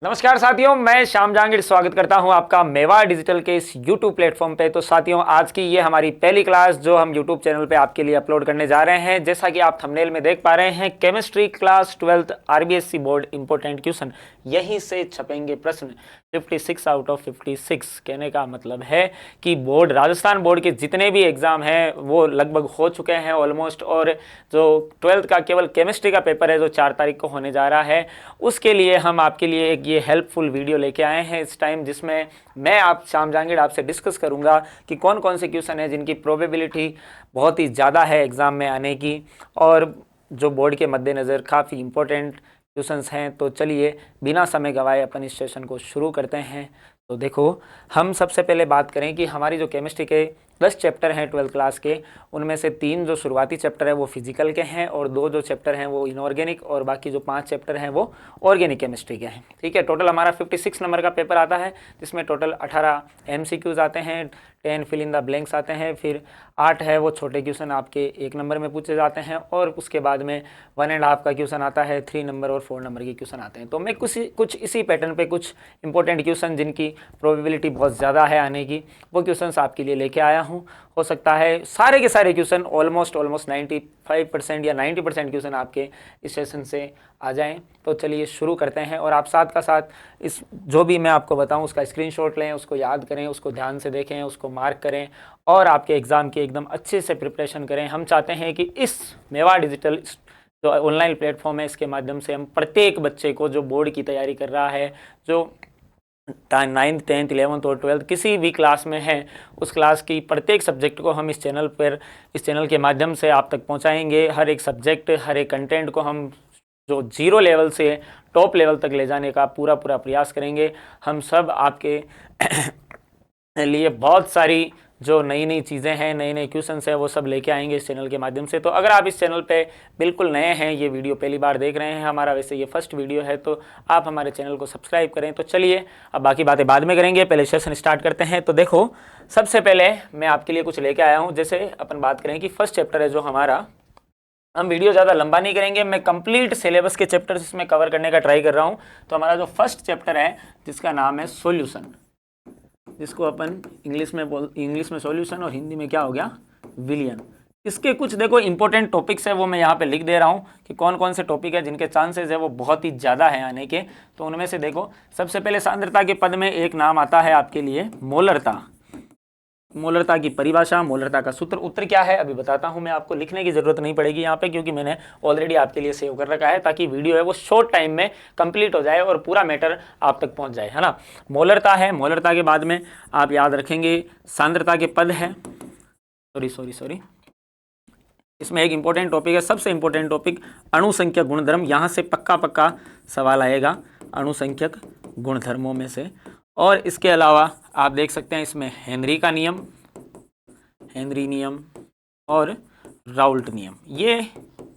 नमस्कार साथियों, मैं श्याम जहांगीर स्वागत करता हूं आपका मेवा डिजिटल के इस YouTube प्लेटफॉर्म पे। तो साथियों, आज की ये हमारी पहली क्लास जो हम YouTube चैनल पे आपके लिए अपलोड करने जा रहे हैं। जैसा कि आप थंबनेल में देख पा रहे हैं, chemistry class 12th RBSc board important question, यहीं से छपेंगे प्रश्न 56 आउट ऑफ 56। कहने का मतलब है कि बोर्ड, राजस्थान बोर्ड के जितने भी एग्जाम हैं वो लगभग हो चुके हैं ऑलमोस्ट, और जो 12th का केवल केमिस्ट्री का पेपर है जो 4 तारीख को होने जा रहा है, उसके लिए हम आपके लिए एक ये हेल्पफुल वीडियो लेके आए हैं इस टाइम, जिसमें मैं आप श्याम जहांगीर आपसे डिस्कस करूंगा कि कौन कौन से क्वेश्चन है जिनकी प्रोबेबिलिटी बहुत ही ज़्यादा है एग्ज़ाम में आने की, और जो बोर्ड के मद्देनज़र काफ़ी इंपॉर्टेंट क्वेश्चंस हैं। तो चलिए बिना समय गंवाए अपन इस सेशन को शुरू करते हैं। तो देखो, हम सबसे पहले बात करें कि हमारी जो केमिस्ट्री के 10 चैप्टर हैं 12th क्लास के, उनमें से 3 जो शुरुआती चैप्टर है वो फिजिकल के हैं, और 2 जो चैप्टर हैं वो इनऑर्गेनिक, और बाकी जो 5 चैप्टर हैं वो ऑर्गेनिक केमिस्ट्री के हैं। ठीक है, टोटल हमारा 56 नंबर का पेपर आता है, जिसमें टोटल 18 MCQs आते हैं, 10 फिल इन द ब्लैंक्स आते हैं, फिर 8 है वो छोटे क्वेश्चन आपके 1 नंबर में पूछे जाते हैं, और उसके बाद में 1.5 का क्वेश्चन आता है, 3 नंबर और 4 नंबर के क्वेश्चन आते हैं। तो मैं कुछ इसी पैटर्न पे कुछ इंपॉर्टेंट क्वेश्चन जिनकी प्रोबेबिलिटी बहुत ज़्यादा है आने की, वो क्वेश्चंस आपके लिए लेके आया हूँ। हो सकता है सारे के सारे क्वेश्चन ऑलमोस्ट 95% या 90% क्वेश्चन आपके इस सेशन से आ जाएं। तो चलिए शुरू करते हैं, और आप साथ का साथ इस जो भी मैं आपको बताऊं उसका स्क्रीनशॉट लें, उसको याद करें, उसको ध्यान से देखें, उसको मार्क करें, और आपके एग्ज़ाम की एकदम अच्छे से प्रिपरेशन करें। हम चाहते हैं कि इस मेवा डिजिटल जो ऑनलाइन प्लेटफॉर्म है, इसके माध्यम से हम प्रत्येक बच्चे को जो बोर्ड की तैयारी कर रहा है, जो 9th 10th 11th और 12th किसी भी क्लास में है, उस क्लास की प्रत्येक सब्जेक्ट को हम इस चैनल के माध्यम से आप तक पहुंचाएंगे। हर एक सब्जेक्ट, हर एक कंटेंट को हम जो 0 लेवल से टॉप लेवल तक ले जाने का पूरा प्रयास करेंगे। हम सब आपके लिए बहुत सारी जो नई चीज़ें हैं, नए क्वेश्चंस हैं, वो सब लेके आएंगे इस चैनल के माध्यम से। तो अगर आप इस चैनल पे बिल्कुल नए हैं, ये वीडियो पहली बार देख रहे हैं हमारा, वैसे ये फर्स्ट वीडियो है, तो आप हमारे चैनल को सब्सक्राइब करें। तो चलिए अब बाकी बातें बाद में करेंगे, पहले सेशन स्टार्ट करते हैं। तो देखो, सबसे पहले मैं आपके लिए कुछ लेके आया हूँ। जैसे अपन बात करें कि फर्स्ट चैप्टर है जो हमारा, हम वीडियो ज़्यादा लंबा नहीं करेंगे, मैं कंप्लीट सिलेबस के चैप्टर्स इसमें कवर करने का ट्राई कर रहा हूँ। तो हमारा जो फर्स्ट चैप्टर है जिसका नाम है सॉल्यूशन, जिसको अपन इंग्लिश में सॉल्यूशन और हिंदी में क्या हो गया, विलियन। इसके कुछ देखो इंपॉर्टेंट टॉपिक्स है, वो मैं यहाँ पे लिख दे रहा हूँ कि कौन कौन से टॉपिक है जिनके चांसेस है वो बहुत ही ज़्यादा है आने के। तो उनमें से देखो, सबसे पहले सांद्रता के पद में एक नाम आता है आपके लिए मोलरता। मोलरता की परिभाषा, मोलरता का सूत्र, उत्तर क्या है अभी बताता हूं मैं आपको। लिखने की जरूरत नहीं पड़ेगी यहाँ पे, क्योंकि मैंने ऑलरेडी आपके लिए सेव कर रखा है, ताकि वीडियो है वो शॉर्ट टाइम में कंप्लीट हो जाए और पूरा मैटर आप तक पहुंच जाए, है ना। मोलरता है, मोलरता के बाद में आप याद रखेंगे सांद्रता के पद है, सॉरी, इसमें एक इंपॉर्टेंट टॉपिक है, सबसे इंपॉर्टेंट टॉपिक अणुसंख्यक गुणधर्म। यहाँ से पक्का सवाल आएगा अणुसंख्यक गुणधर्मों में से। और इसके अलावा आप देख सकते हैं इसमें हेनरी नियम और राउल्ट नियम, ये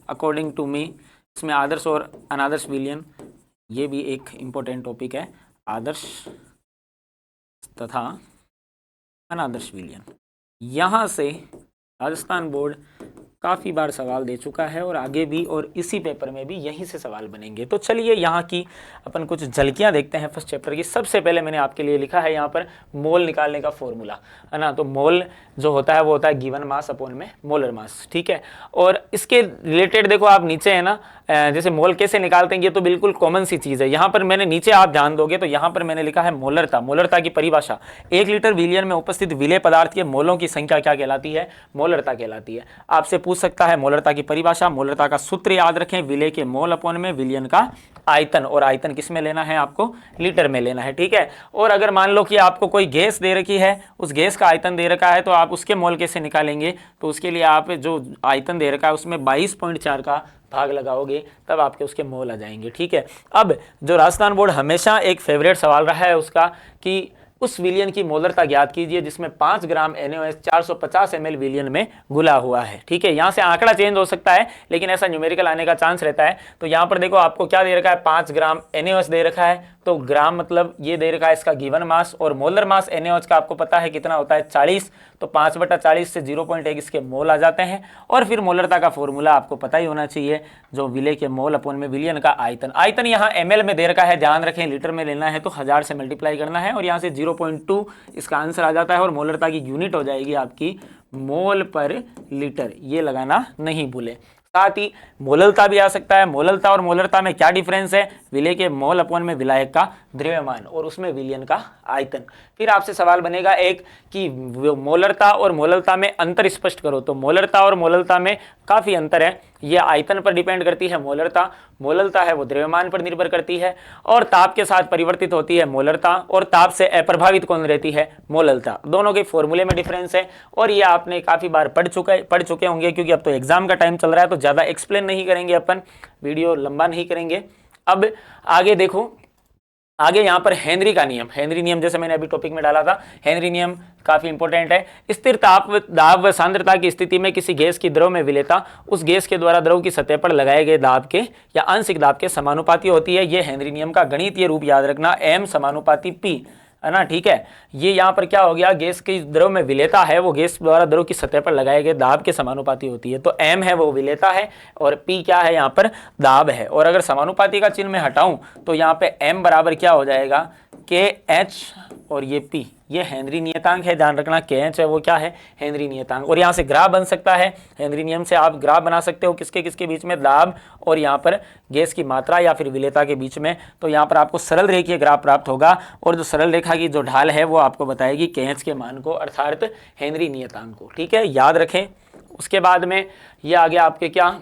अकॉर्डिंग टू मी इसमें आदर्श और अनादर्श विलयन, ये भी एक इम्पोर्टेंट टॉपिक है, आदर्श तथा अनादर्श विलयन। यहाँ से राजस्थान बोर्ड काफ़ी बार सवाल दे चुका है, और आगे भी, और इसी पेपर में भी यहीं से सवाल बनेंगे। तो चलिए यहाँ की अपन कुछ झलकियाँ देखते हैं फर्स्ट चैप्टर की। सबसे पहले मैंने आपके लिए लिखा है यहाँ पर मोल निकालने का फॉर्मूला, है ना। तो मोल जो होता है वो होता है गिवन मास अपॉन में मोलर मास, ठीक है। और इसके रिलेटेड देखो आप नीचे है ना, जैसे मोल कैसे निकालते हैं, ये तो बिल्कुल कॉमन सी चीज़ है। यहाँ पर मैंने नीचे आप ध्यान दोगे तो यहाँ पर मैंने लिखा है मोलरता की परिभाषा। 1 लीटर विलियन में उपस्थित विलेय पदार्थ के मोलों की संख्या क्या कहलाती है, मोलरता कहलाती है। आपसे पूछ सकता है मोलरता की परिभाषा, मोलरता का सूत्र याद रखें, विलेय के मोल अपॉन में विलियन का आयतन, और आयतन किस में लेना है आपको, लीटर में लेना है, ठीक है। और अगर मान लो कि आपको कोई गैस दे रखी है, उस गैस का आयतन दे रखा है, तो आप उसके मोल कैसे निकालेंगे, तो उसके लिए आप जो आयतन दे रखा है उसमें 22.4 का भाग लगाओगे, तब आपके उसके मोल आ जाएंगे, ठीक है। अब जो राजस्थान बोर्ड हमेशा एक फेवरेट सवाल रहा है उसका कि उस विलियन की मोलरता ज्ञात कीजिए जिसमें 5 ग्राम NaOH 450 ml विलियन में घुला हुआ है। ठीक है, यहां से आंकड़ा चेंज हो सकता है लेकिन ऐसा न्यूमेरिकल आने का चांस रहता है। तो यहां पर देखो आपको क्या दे रखा है, 5 ग्राम NaOH दे रखा है, तो ग्राम मतलब ये दे रखा है इसका गिवन मास, और मोलर मास NaOH का आपको पता है कितना होता है 40, तो 5/40 से 0.1 इसके मोल आ जाते हैं। और फिर मोलरता का फॉर्मूला आपको पता ही होना चाहिए, जो विले के मोल अपन में विलियन का आयतन, आयतन यहाँ ml में दे रखा है, ध्यान रखें लीटर में लेना है तो 1000 से मल्टीप्लाई करना है और यहाँ से 0.2 इसका आंसर आ जाता है। और मोलरता की यूनिट हो जाएगी आपकी मोल पर लीटर, ये लगाना नहीं भूले। साथ ही मोललता भी आ सकता है। मोललता और मोलरता में क्या डिफरेंस है, विलेय के मोल अपॉन में विलायक का द्रव्यमान और उसमें विलियन का आयतन। फिर आपसे सवाल बनेगा एक कि मोलरता और मोललता में अंतर स्पष्ट करो, तो मोलरता और मोललता में काफी अंतर है, ये आयतन पर डिपेंड करती है मोलरता, मोललता है वो द्रव्यमान पर निर्भर करती है, और ताप के साथ परिवर्तित होती है मोलरता, और ताप से अप्रभावित कौन रहती है, मोललता। दोनों के फॉर्मूले में डिफरेंस है और ये आपने काफी बार पढ़ चुके होंगे, क्योंकि अब तो एग्जाम का टाइम चल रहा है तो ज्यादा एक्सप्लेन नहीं करेंगे, अपन वीडियो लंबा नहीं करेंगे। अब आगे देखो, आगे यहाँ पर हेनरी का नियम, हेनरी नियम जैसे मैंने अभी टॉपिक में डाला था, हेनरी नियम काफी इंपॉर्टेंट है। स्थिर ताप दाब व सांद्रता की स्थिति में किसी गैस की द्रव में विलेयता उस गैस के द्वारा द्रव की सतह पर लगाए गए दाब के या आंशिक दाब के समानुपाती होती है। यह हेनरी नियम का गणितीय रूप याद रखना, M समानुपाती P, है ना। ठीक है, ये यहाँ पर क्या हो गया, गैस की द्रव में विलेयता है वो गैस द्वारा द्रव की सतह पर लगाए गए दाब के समानुपाती होती है। तो M है वो विलेयता है और P क्या है, यहाँ पर दाब है। और अगर समानुपाती का चिन्ह मैं हटाऊं तो यहाँ पे M बराबर क्या हो जाएगा, KH और ये P, ये हेनरी नियतांक है, ध्यान रखना। KH है वो क्या है, हेनरी नियतांक। और यहाँ से ग्राफ बन सकता है, हेनरी नियम से आप ग्राफ बना सकते हो किसके किसके बीच में, दाब और यहाँ पर गैस की मात्रा या फिर विलेयता के बीच में। तो यहाँ पर आपको सरल रेखीय ग्राफ प्राप्त होगा और जो सरल रेखा की जो ढाल है वो आपको बताएगी KH के मान को, अर्थात हेनरी नियतांक को। ठीक है, याद रखें। उसके बाद में ये आ गया आपके क्या,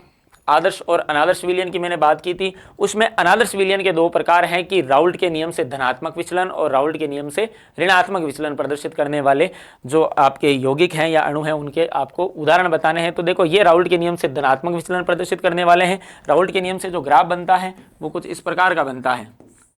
आदर्श और अनादर्श विलयन की मैंने बात की थी। उसमें अनादर्श विलयन के दो प्रकार हैं कि राउल्ट के नियम से धनात्मक विचलन और राउल्ट के नियम से ऋणात्मक विचलन प्रदर्शित करने वाले जो आपके यौगिक हैं या अणु हैं उनके आपको उदाहरण बताने हैं। तो देखो, ये राउल्ट के नियम से धनात्मक विचलन प्रदर्शित करने वाले हैं। राउल्ट के नियम से जो ग्राफ बनता है वो कुछ इस प्रकार का बनता है।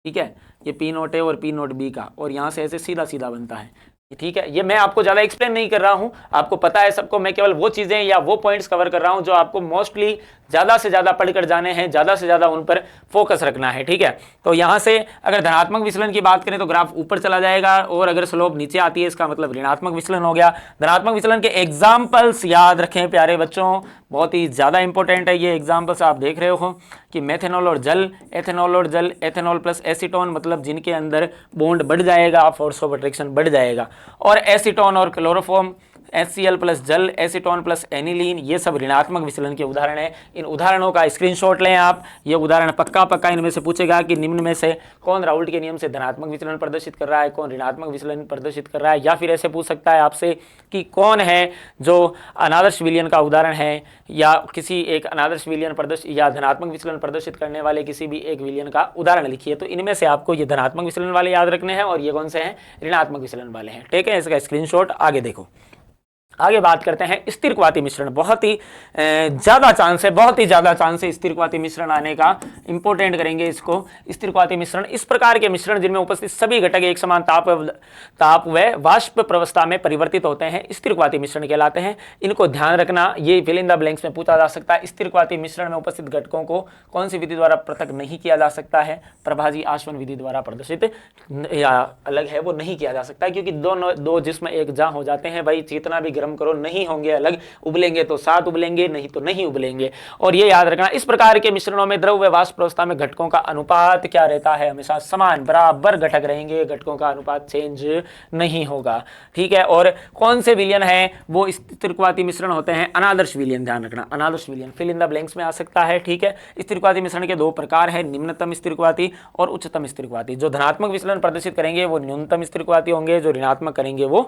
ठीक है, ये P0 A और P0 B का, और यहाँ से ऐसे सीधा सीधा बनता है। ठीक है, ये मैं आपको ज्यादा एक्सप्लेन नहीं कर रहा हूं, आपको पता है सबको, मैं केवल वो चीजें या वो पॉइंट्स कवर कर रहा हूं जो आपको मोस्टली ज्यादा से ज्यादा पढ़कर जाने हैं, ज्यादा से ज्यादा उन पर फोकस रखना है। ठीक है, तो यहां से अगर धनात्मक विचलन की बात करें तो ग्राफ ऊपर चला जाएगा, और अगर स्लोप नीचे आती है इसका मतलब ऋणात्मक विचलन हो गया। धनात्मक विचलन के एग्जाम्पल्स याद रखें प्यारे बच्चों, बहुत ही ज्यादा इंपॉर्टेंट है ये एग्जाम्पल्स। आप देख रहे हो कि मेथेनॉल और जल, एथेनॉल और जल, एथेनॉल प्लस एसीटोन, मतलब जिनके अंदर बॉन्ड बढ़ जाएगा, फोर्स ऑफ अट्रैक्शन बढ़ जाएगा। और एसीटोन और क्लोरोफॉर्म, HCl प्लस जल, एसीटोन प्लस एनिलीन, ये सब ऋणात्मक विचलन के उदाहरण हैं। इन उदाहरणों का स्क्रीनशॉट लें आप। ये उदाहरण पक्का इनमें से पूछेगा कि निम्न में से कौन राउल्ट के नियम से धनात्मक विचलन प्रदर्शित कर रहा है, कौन ऋणात्मक विचलन प्रदर्शित कर रहा है, या फिर ऐसे पूछ सकता है आपसे कि कौन है जो अनादर्श विलयन का उदाहरण है, या किसी एक अनादर्श विलयन प्रदर्शित या धनात्मक विचलन प्रदर्शित करने वाले किसी भी एक विलयन का उदाहरण लिखिए। तो इनमें से आपको ये धनात्मक विचलन वाले याद रखने हैं और ये कौन से हैं, ऋणात्मक विचलन वाले हैं। ठीक है, इसका स्क्रीनशॉट। आगे देखो, आगे बात करते हैं स्थिरक्वाती मिश्रण। बहुत ही ज्यादा चांस है, बहुत ही ज्यादा चांस है स्थिरक्वाती मिश्रण आने का, इंपॉर्टेंट करेंगे इसको। स्थिरक्वाती मिश्रण इस प्रकार के मिश्रण जिनमें उपस्थित सभी घटक एक समान ताप व वाष्प प्रवस्था में परिवर्तित होते हैं, स्थिरक्वाती मिश्रण कहलाते हैं। इनको ध्यान रखना, ये फिल इन द ब्लैंक्स में पूछा जा सकता है। स्थिरक्वाती मिश्रण में उपस्थित घटकों को कौन सी विधि द्वारा पृथक नहीं किया जा सकता है, प्रभाजी आसवन विधि द्वारा प्रदर्शित या अलग है वो नहीं किया जा सकता, क्योंकि दो जिस्म एक जहां हो जाते हैं भाई, जितना भी गर्म करो नहीं होंगे अलग, उबलेंगे तो साथ उबलेंगे, नहीं तो नहीं उबलेंगे। और ये याद रखना, इस प्रकार के मिश्रणों में द्रव व वाष्प अवस्था में घटकों का अनुपात क्या रहता है, हमेशा समान बराबर घटक रहेंगे, घटकों का अनुपात चेंज नहीं होगा। ठीक है, और कौन से विलयन है वो स्थिरक्वाती मिश्रण होते हैं, अनादर्श विलयन। ध्यान रखना, अनादर्श विलयन फिल इन द ब्लैंक्स में आ सकता है। ठीक है, स्थिरक्वाती मिश्रण के दो प्रकार है, निम्नतम स्थिरक्वाती और उच्चतम स्थिरक्वाती। जो धनात्मक विचलन प्रदर्शित करेंगे वो न्यूनतम स्थिरक्वाती होंगे, जो ऋणात्मक करेंगे वो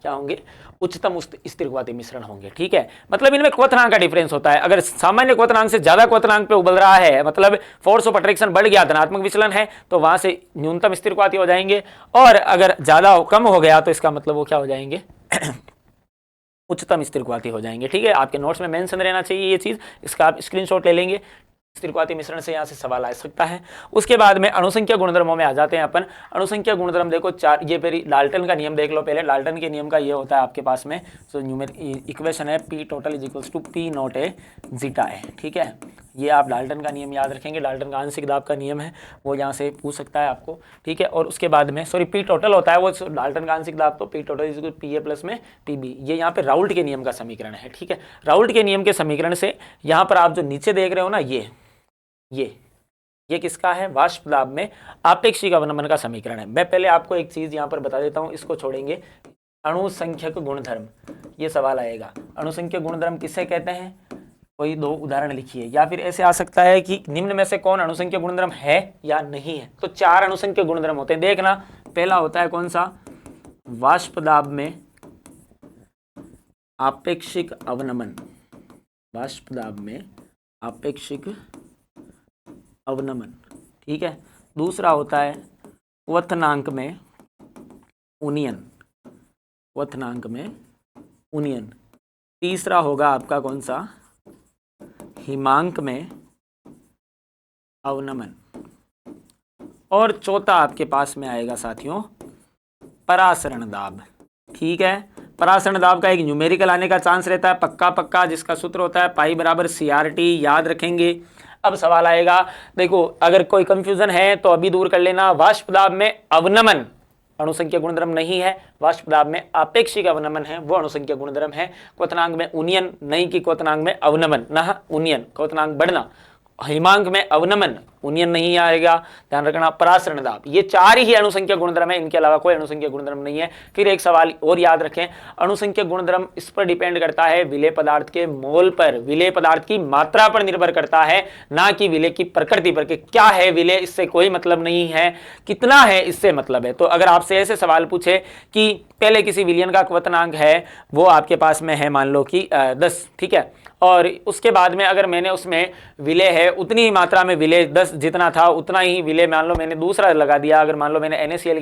क्या होंगे, उच्चतम स्थिरक्वाती मिश्रण होंगे। ठीक है, मतलब इनमें क्वथनांक का डिफरेंस होता है। अगर सामान्य क्वथनांक से ज्यादा क्वथनांक पे उबल रहा है, मतलब फोर्स ऑफ अट्रैक्शन बढ़ गया, धनात्मक विचलन है, तो वहां से न्यूनतम स्थिरक्वाती हो जाएंगे, और अगर ज्यादा कम हो गया तो इसका मतलब वो क्या हो जाएंगे उच्चतम स्थिरक्वाती हो जाएंगे। ठीक है, आपके नोट्स में मेंशन रहना चाहिए ये चीज, इसका आप स्क्रीनशॉट ले लेंगे। स्थिरक्वाती मिश्रण से यहाँ से सवाल आ सकता है। उसके बाद में अणुसंख्या गुणधर्मों में आ जाते हैं अपन। अणुसंख्या गुणधर्म देखो चार, ये फिर डाल्टन का नियम देख लो पहले। डाल्टन के नियम का ये होता है आपके पास में, तो न्यूमेरिक इक्वेशन है P total is equals to P naught a zeta है, ठीक है। ये आप डाल्टन का नियम याद रखेंगे, डाल्टन का आंशिक दाब का नियम है, वो यहाँ से पूछ सकता है आपको, ठीक है। और उसके बाद में सॉरी पी टोटल होता है वो डाल्टन का आंशिक दाब, तो P total is equal P A plus में पी बी, ये यहाँ पे राउल्ट के नियम का समीकरण है, ठीक है। राउल्ट के नियम के समीकरण से यहाँ पर आप जो नीचे देख रहे हो ना, ये किसका है, वाष्प दाब में आपेक्षिक अवनमन का समीकरण है। मैं पहले आपको एक चीज यहाँ पर बता देता हूँ, इसको छोड़ेंगे। अणुसंख्यक गुणधर्म, ये सवाल आएगा, अणुसंख्यक गुणधर्म किसे कहते हैं, कोई दो उदाहरण लिखिए। या फिर ऐसे आ सकता है कि निम्न में से कौन अणुसंख्यक गुणधर्म है या नहीं है। तो चार अणुसंख्यक गुणधर्म होते हैं, देखना। पहला होता है कौन सा, वाष्प दाब में आपेक्षिक अवनमन, वाष्प दाब में आपेक्षिक अवनमन, ठीक है। दूसरा होता है क्वथनांक में उन्नयन, क्वथनांक में उन्नयन। तीसरा होगा आपका कौन सा, हिमांक में अवनमन। और चौथा आपके पास में आएगा साथियों परासरण दाब, ठीक है। परासरण दाब का एक न्यूमेरिकल आने का चांस रहता है पक्का, जिसका सूत्र होता है पाई बराबर CRT, याद रखेंगे। अब सवाल आएगा, देखो अगर कोई कंफ्यूजन है तो अभी दूर कर लेना। वाष्प दाब में अवनमन अणुसंख्या गुणधर्म नहीं है, वाष्प दाब में आपेक्षिक अवनमन है, वो अणुसंख्या गुणधर्म है। क्वथनांक में उन्नयन, नहीं कि क्वथनांक में अवनमन, ना उन्नयन, क्वथनांक बढ़ना। हिमांक में अवनमन, उन्नयन नहीं आएगा, ध्यान रखना। परासरण दाब, ये चार ही अणुसंख्या गुणधर्म है, इनके अलावा कोई अणुसंख्या गुणधर्म नहीं है। फिर एक सवाल और याद रखें, अणुसंख्या गुणधर्म इस पर डिपेंड करता है विलेय पदार्थ के मोल पर, विलेय पदार्थ की मात्रा पर निर्भर करता है, ना कि विलेय की प्रकृति पर। क्या है विलेय, इससे कोई मतलब नहीं है, कितना है इससे मतलब है। तो अगर आपसे ऐसे सवाल पूछे कि पहले किसी विलयन का क्वथनांक है, वो आपके पास में है मान लो कि 10, ठीक है, और उसके बाद में अगर मैंने उसमें विलेय है उतनी ही मात्रा में विलेय 10 जितना था उतना ही विलेय मान लो मैंने दूसरा लगा दिया। अगर मान लो मैंने NaCl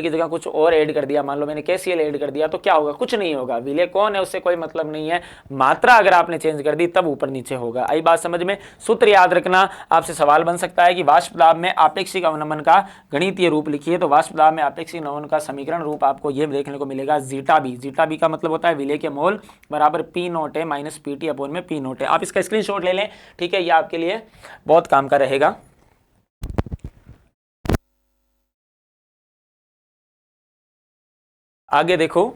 की जगह कुछ और ऐड कर दिया, मान लो मैंने KCl ऐड कर दिया, तो क्या होगा, कुछ नहीं होगा। विलेय कौन है उससे कोई मतलब नहीं है, मात्रा अगर आपने चेंज कर दी तब ऊपर नीचे होगा। आई बात समझ में। सूत्र याद रखना, आपसे सवाल बन सकता है कि वाष्प दाब में आपेक्षिक अवनमन का गणितीय रूप लिखिए, तो वाष्प दाब में आपेक्षिक अवनमन का समीकरण रूप आपको ये देखने को मिलेगा जीटा बी। जीटा बी का मतलब होता है विलेय के मोल बराबर P नॉट है माइनस PT अपॉन में P नॉट है। आप इसका स्क्रीनशॉट ले लें, ठीक है, ये आपके लिए बहुत काम का रहेगा। आगे देखो,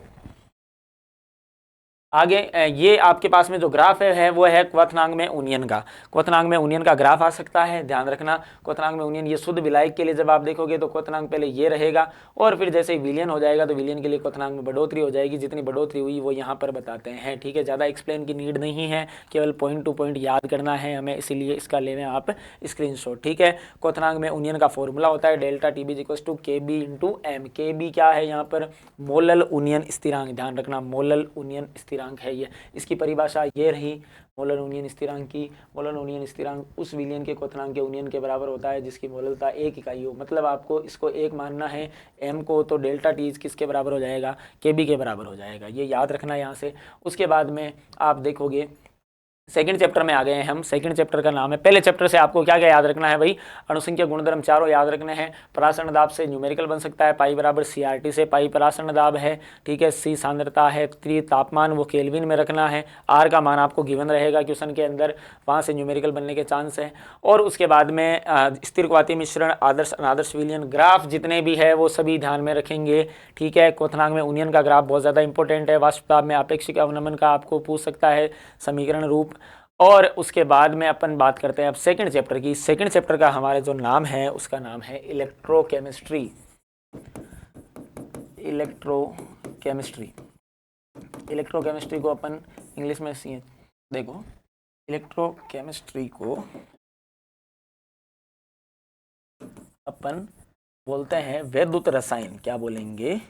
आगे ये आपके पास में जो ग्राफ है वो है क्वथनांक में उन्नयन का। क्वथनांक में उन्नयन का ग्राफ आ सकता है, ध्यान रखना। क्वथनांक में उन्नयन, ये शुद्ध विलायक के लिए जब आप देखोगे तो क्वथनांक पहले ये रहेगा, और फिर जैसे ही विलयन हो जाएगा तो विलयन के लिए क्वथनांक में बढ़ोतरी हो जाएगी। जितनी बढ़ोतरी हुई वो यहाँ पर बताते हैं, ठीक है। ज़्यादा एक्सप्लेन की नीड नहीं है, केवल पॉइंट टू पॉइंट याद करना है हमें, इसीलिए इसका लेवें आप स्क्रीनशॉट, ठीक है। क्वथनांक में उन्नयन का फॉर्मूला होता है delta TB equals to KB into M। KB क्या है यहाँ पर, मोलल उन्नयन स्थिरांक, ध्यान रखना, मोलल उन्नयन स्थिरांक है ये। इसकी परिभाषा ये रही मोलर उन्नयन स्थिरांक की। मोलर उन्नयन स्थिरांक उस विलयन के क्वथनांक के उन्नयन के बराबर होता है जिसकी मोललता 1 इकाई हो। मतलब आपको इसको 1 मानना है, M को, तो डेल्टा T किसके बराबर हो जाएगा, KB के बराबर हो जाएगा, ये याद रखना यहाँ से। उसके बाद में आप देखोगे सेकंड चैप्टर में आ गए हैं हम। सेकंड चैप्टर का नाम है, पहले चैप्टर से आपको क्या क्या याद रखना है भाई, अणुसंख्या गुणधर्म चारों याद रखने हैं। परासरण दाब से न्यूमेरिकल बन सकता है, पाई बराबर CRT से, पाई परासरण दाब है, ठीक है। C सांद्रता है, त्रि तापमान वो केल्विन में रखना है, R का मान आपको गिवन रहेगा क्वेश्चन के अंदर, वहाँ से न्यूमेरिकल बनने के चांस है। और उसके बाद में स्थिरक्वाती मिश्रण, आदर्श अनादर्श विलयन, ग्राफ जितने भी है वो सभी ध्यान में रखेंगे, ठीक है। क्वथनांक में उन्नयन का ग्राफ बहुत ज़्यादा इंपॉर्टेंट है। वाष्प दाब में आपेक्षिक अवनमन का आपको पूछ सकता है समीकरण रूप। और उसके बाद में अपन बात करते हैं अब सेकंड चैप्टर की। सेकंड चैप्टर का हमारे जो नाम है उसका नाम है इलेक्ट्रोकेमिस्ट्री। इलेक्ट्रोकेमिस्ट्री, इलेक्ट्रोकेमिस्ट्री को अपन इंग्लिश में देखो, इलेक्ट्रोकेमिस्ट्री को अपन बोलते हैं वैद्युत रसायन। क्या बोलेंगे,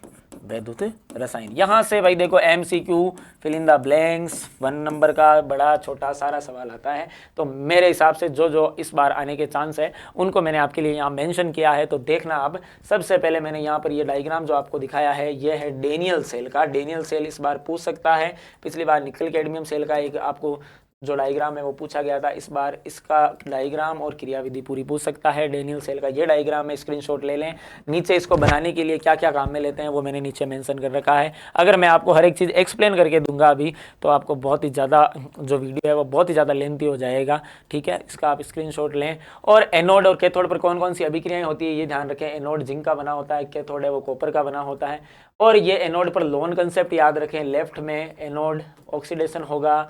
वैद्युत रसायन। यहाँ से भाई देखो MCQ fill in the blanks 1 number का बड़ा छोटा सारा सवाल आता है। तो मेरे हिसाब से जो जो इस बार आने के चांस है उनको मैंने आपके लिए यहाँ मेंशन किया है। तो देखना अब, सबसे पहले मैंने यहाँ पर ये डायग्राम जो आपको दिखाया है ये है डेनियल सेल का। डेनियल सेल इस बार पूछ सकता है, पिछली बार निकल कैडमियम सेल का एक आपको जो डायग्राम है वो पूछा गया था। इस बार इसका डायग्राम और क्रियाविधि पूरी पूछ सकता है। डेनियल सेल का ये डायग्राम है, स्क्रीनशॉट ले लें। नीचे इसको बनाने के लिए क्या क्या काम में लेते हैं वो मैंने नीचे मेंशन कर रखा है। अगर मैं आपको हर एक चीज़ एक्सप्लेन करके दूंगा अभी तो आपको बहुत ही ज़्यादा जो वीडियो है वो बहुत ही ज़्यादा लेंथी हो जाएगा, ठीक है। इसका आप स्क्रीनशॉट लें। और एनोड और कैथोड पर कौन कौन सी अभिक्रियाएं होती है ये ध्यान रखें। एनोड जिंक का बना होता है, कैथोड है वो कॉपर का बना होता है। और ये एनोड पर लोन कंसेप्ट याद रखें। लेफ्ट में एनोड ऑक्सीडेशन होगा,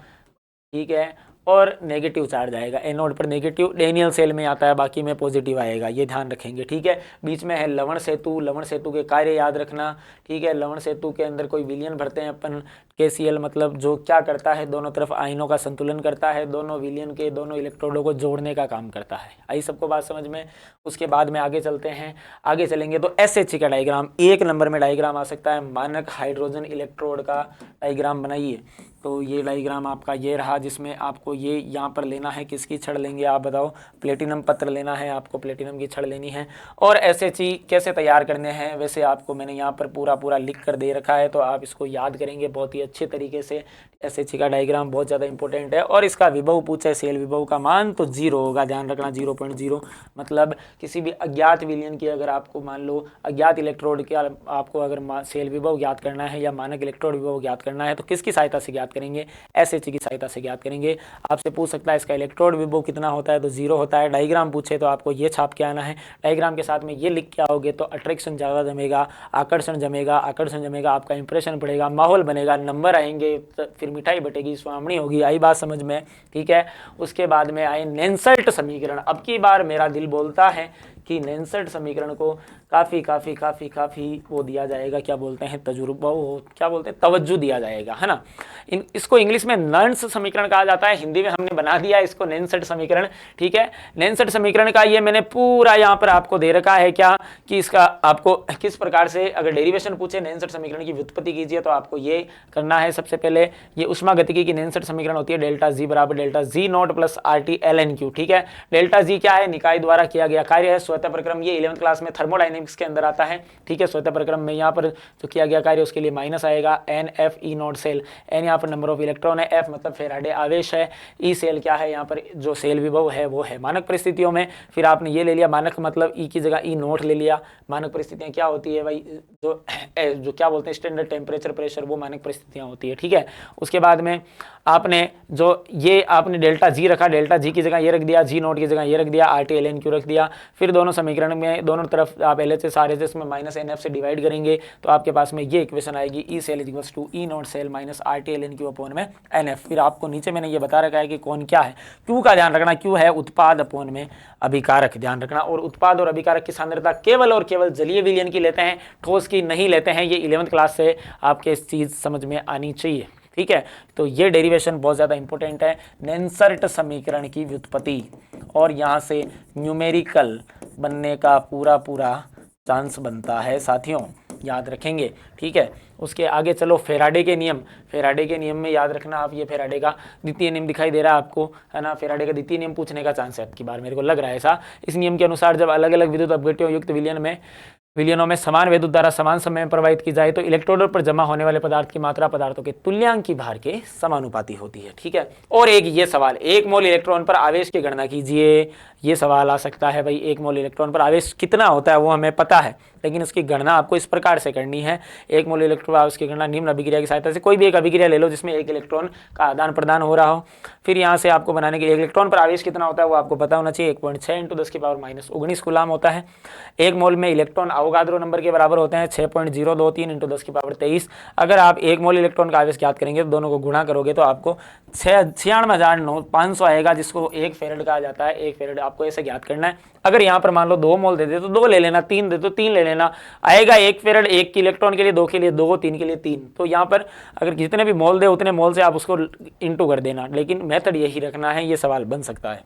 ठीक है, और नेगेटिव चार्ज आएगा। एनोड पर नेगेटिव डेनियल सेल में आता है, बाकी में पॉजिटिव आएगा, ये ध्यान रखेंगे, ठीक है। बीच में है लवण सेतु। लवण सेतु के कार्य याद रखना, ठीक है। लवण सेतु के अंदर कोई विलयन भरते हैं अपन, KCl मतलब जो क्या करता है, दोनों तरफ आयनों का संतुलन करता है, दोनों विलयन के दोनों इलेक्ट्रोडों को जोड़ने का काम करता है। आई सबको बात समझ में। उसके बाद में आगे चलते हैं। आगे चलेंगे तो SH का डायग्राम 1 नंबर में डायग्राम आ सकता है। मानक हाइड्रोजन इलेक्ट्रोड का डायग्राम बनाइए। तो ये डायग्राम आपका ये रहा, जिसमें आपको ये यहाँ पर लेना है, किसकी छड़ लेंगे आप बताओ। प्लेटिनम पत्र लेना है आपको, प्लेटिनम की छड़ लेनी है। और SHE कैसे तैयार करने हैं वैसे आपको मैंने यहाँ पर पूरा लिख कर दे रखा है, तो आप इसको याद करेंगे बहुत ही अच्छे तरीके से। SHE का डायग्राम बहुत ज़्यादा इंपॉर्टेंट है। और इसका विभव पूछे, सेल विभव का मान तो 0 होगा, ध्यान रखना 0.0। मतलब किसी भी अज्ञात विलयन की अगर आपको मान लो अज्ञात इलेक्ट्रोड के आपको अगर सेल विभव ज्ञात करना है या मानक इलेक्ट्रोड विभव ज्ञात करना है तो किसकी सहायता से ज्ञात करेंगे, SHE की सहायता से ज्ञात करेंगे। आपसे पूछ सकता है इसका इलेक्ट्रोड विभव कितना होता है, तो 0 होता है। डायग्राम पूछे तो आपको ये छाप के आना है। डायग्राम के साथ में ये लिख के आओगे तो अट्रैक्शन ज़्यादा जमेगा, आकर्षण जमेगा, आकर्षण जमेगा, आपका इंप्रेशन पड़ेगा, माहौल बनेगा, नंबर आएंगे, तो फिर मिठाई बटेगी, स्वामणी होगी। आई बात समझ में, ठीक है। उसके बाद में आए नेंसल्ट समीकरण। अब की बार मेरा दिल बोलता है कि नेंसल्ट समीकरण को काफ़ी वो दिया जाएगा, क्या बोलते हैं, तजुर्बा, वो क्या बोलते हैं, तवज्जो दिया जाएगा, है ना। इसको इंग्लिश में नर्न्स समीकरण कहा जाता है, हिंदी में हमने बना दिया इसको नेंसल्ट समीकरण, ठीक है। नेंसल्ट समीकरण का ये मैंने पूरा यहाँ पर आपको दे रखा है क्या कि इसका आपको किस प्रकार से अगर डेरिवेशन पूछे नेंसल्ट समीकरण की व्युत्पत्ति कीजिए तो आपको ये करना है। सबसे पहले ये उष्मागतिकी की नेंसल्ट समीकरण होती है डेल्टा जी बराबर delta G not plus RT ln Q, ठीक है। डेल्टा जी क्या है, निकाय द्वारा किया गया कार्य है। स्वतः प्रक्रम ये 11th क्लास में थर्मोडायनेमिक्स के अंदर आता है, ठीक है। स्वतः प्रक्रम में यहाँ पर जो किया गया कार्य उसके लिए माइनस आएगा। NF E0 सेल, N यहाँ पर नंबर ऑफ इलेक्ट्रॉन है, F मतलब फेराडे आवेश है, E सेल क्या है, यहाँ पर जो सेल विभव है वो है मानक परिस्थितियों में। फिर आपने ये ले लिया मानक मतलब E की जगह E0 ले लिया। मानक परिस्थितियाँ क्या होती है भाई, जो क्या बोलते हैं स्टैंडर्ड टेम्परेचर प्रेशर, वो मानक परिस्थितियाँ होती है, ठीक है। उसके बाद में आपने जो ये आपने डेल्टा जी रखा, डेल्टा जी की जगह ये रख दिया, जी नोट की जगह ये रख दिया, RT ln Q रख दिया। फिर दोनों समीकरण में दोनों तरफ आप LHS RHS में माइनस NF से डिवाइड करेंगे तो आपके पास में ये इक्वेशन आएगी, E cell equals to E naught cell minus RT ln Q upon में NF। फिर आपको नीचे मैंने ये बता रखा है कि कौन क्या है। Q का ध्यान रखना, Q है उत्पाद अपॉन में अभिकारक, ध्यान रखना। और उत्पाद और अभिकारक की सांद्रता केवल और केवल जलीय विलयन की लेते हैं, ठोस की नहीं लेते हैं। ये 11th क्लास से आपके इस चीज़ समझ में आनी चाहिए, ठीक है। तो ये डेरिवेशन बहुत ज़्यादा इंपॉर्टेंट है, नेंसल्ट समीकरण की व्युत्पत्ति, और यहाँ से न्यूमेरिकल बनने का पूरा चांस बनता है साथियों, याद रखेंगे, ठीक है। उसके आगे चलो, फेराडे के नियम। फेराडे के नियम में याद रखना आप, ये फेराडे का द्वितीय नियम दिखाई दे रहा है आपको, है ना। फेराडे का द्वितीय नियम पूछने का चांस है अब की बार, मेरे को लग रहा है ऐसा। इस नियम के अनुसार जब अलग अलग विद्युत अपघट्यों युक्त विलयनों में समान विद्युत धारा समान समय में प्रवाहित की जाए तो इलेक्ट्रोडों पर जमा होने वाले पदार्थ की मात्रा पदार्थों के तुल्यांकी भार के समानुपाती होती है, ठीक है। और एक ये सवाल, 1 मोल इलेक्ट्रॉन पर आवेश की गणना कीजिए। ये सवाल आ सकता है भाई, 1 मोल इलेक्ट्रॉन पर आवेश कितना होता है वो हमें पता है, लेकिन उसकी गणना आपको इस प्रकार से करनी है। 1 मोल इलेक्ट्रॉन आवेश की गणना निम्न अभिक्रिया की सहायता से, कोई भी एक अभिक्रिया ले लो जिसमें 1 इलेक्ट्रॉन का आदान प्रदान हो रहा हो। फिर यहाँ से आपको बनाने के लिए 1 इलेक्ट्रॉन पर आवेश कितना होता है वो आपको पता होना चाहिए। 1.6 × 10⁻⁻19 कूलाम होता है। 1 मोल में इलेक्ट्रॉन अवोगाद्रो नंबर के बराबर होते हैं 6.023 × 10⁻23। अगर आप 1 मोल इलेक्ट्रॉन का आवेश ज्ञात करेंगे तो दोनों को गुणा करोगे तो आपको 96,500 आएगा, जिसको 1 फेरेड कहा जाता है। 1 फेरेड आपको ऐसे ज्ञात करना है। अगर यहाँ पर मान लो 2 मोल दे दे तो 2 ले लेना, 3 दे तो 3 ले लेना, आएगा 1 फेरेड, 1 की इलेक्ट्रॉन के लिए, 2 के लिए 2, 3 के लिए 3। तो यहाँ पर अगर जितने भी मोल दे उतने मोल से आप उसको इंटू कर देना, लेकिन मेथड यही रखना है, ये सवाल बन सकता है।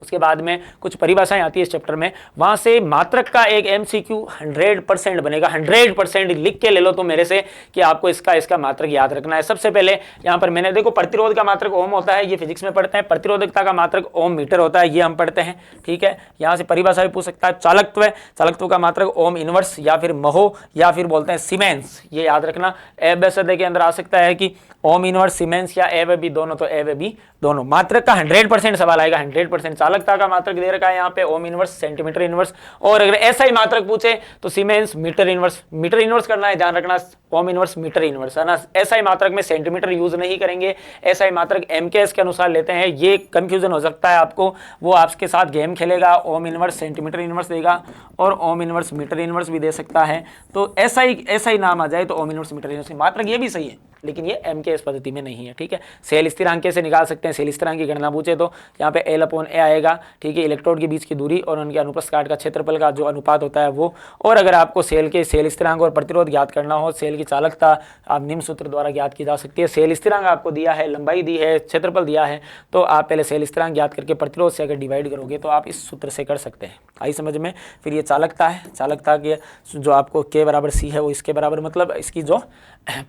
उसके बाद में कुछ परिभाषाएं आती है इस चैप्टर में, वहां से मात्रक का एक एमसीक्यू 100% बनेगा। 100% लिख के ले लो तो मेरे से कि आपको इसका मात्रक याद रखना है। सबसे पहले यहां पर मैंने देखो प्रतिरोध का मात्रक ओम होता है, ये फिजिक्स में पढ़ते हैं। प्रतिरोधकता का मात्रक ओम मीटर होता है, ये हम पढ़ते हैं, ठीक है। यहां से परिभाषा भी पूछ सकता है। चालकत्व का मात्रक ओम इनवर्स या फिर महो या फिर बोलते हैं सीमेंस, ये याद रखना। एबेसदे के अंदर आ सकता है कि ओम इनवर्स सीमेंस या एबी दोनों, तो एबी दोनों। मात्रक का 100% सवाल आएगा, 100%। चालकता का मात्रक दे रखा है यहाँ पे ओम इनवर्स, सेंटीमीटर इनवर्स, और अगर ऐसा ही मात्रक पूछे तो siemens metre inverse. Metre inverse करना है, ध्यान रखना, ओम इनवर्स मीटर इनवर्स है ना। ऐसा ही मात्रक में सेंटीमीटर यूज नहीं करेंगे, ऐसा ही मात्रक एमकेएस के अनुसार लेते हैं। ये कंफ्यूजन हो सकता है आपको, वो आपके साथ गेम खेलेगा, ओम इनवर्स सेंटीमीटर इनवर्स देगा और ओम इनवर्स मीटर इनवर्स भी दे सकता है। तो ऐसा ही नाम आ जाए तो ओम इनवर्स मीटर इनवर्स मात्रक, ये भी सही है, लेकिन ये एमकेएस पद्धति में नहीं है, ठीक है। सेल स्थिरांक कैसे निकाल सकते हैं, सेल स्थिरांक की गणना पूछे तो यहाँ पे L/A आएगा, ठीक है। इलेक्ट्रोड के बीच की दूरी और उनके अनुप्रस्थ काट का क्षेत्रफल का जो अनुपात होता है वो। और अगर आपको सेल स्थिरांक और प्रतिरोध ज्ञात करना हो, सेल की चालकता आप निम्न सूत्र द्वारा ज्ञात की जा सकती है। सेल स्थिरांक आपको दिया है, लंबाई दी है, क्षेत्रफल दिया है, तो आप पहले सेल स्थिरांक ज्ञात करके प्रतिरोध से अगर डिवाइड करोगे तो आप इस सूत्र से कर सकते हैं। आई समझ में। फिर ये चालकता है, चालकता के जो आपको K = C है वो इसके बराबर, मतलब इसकी जो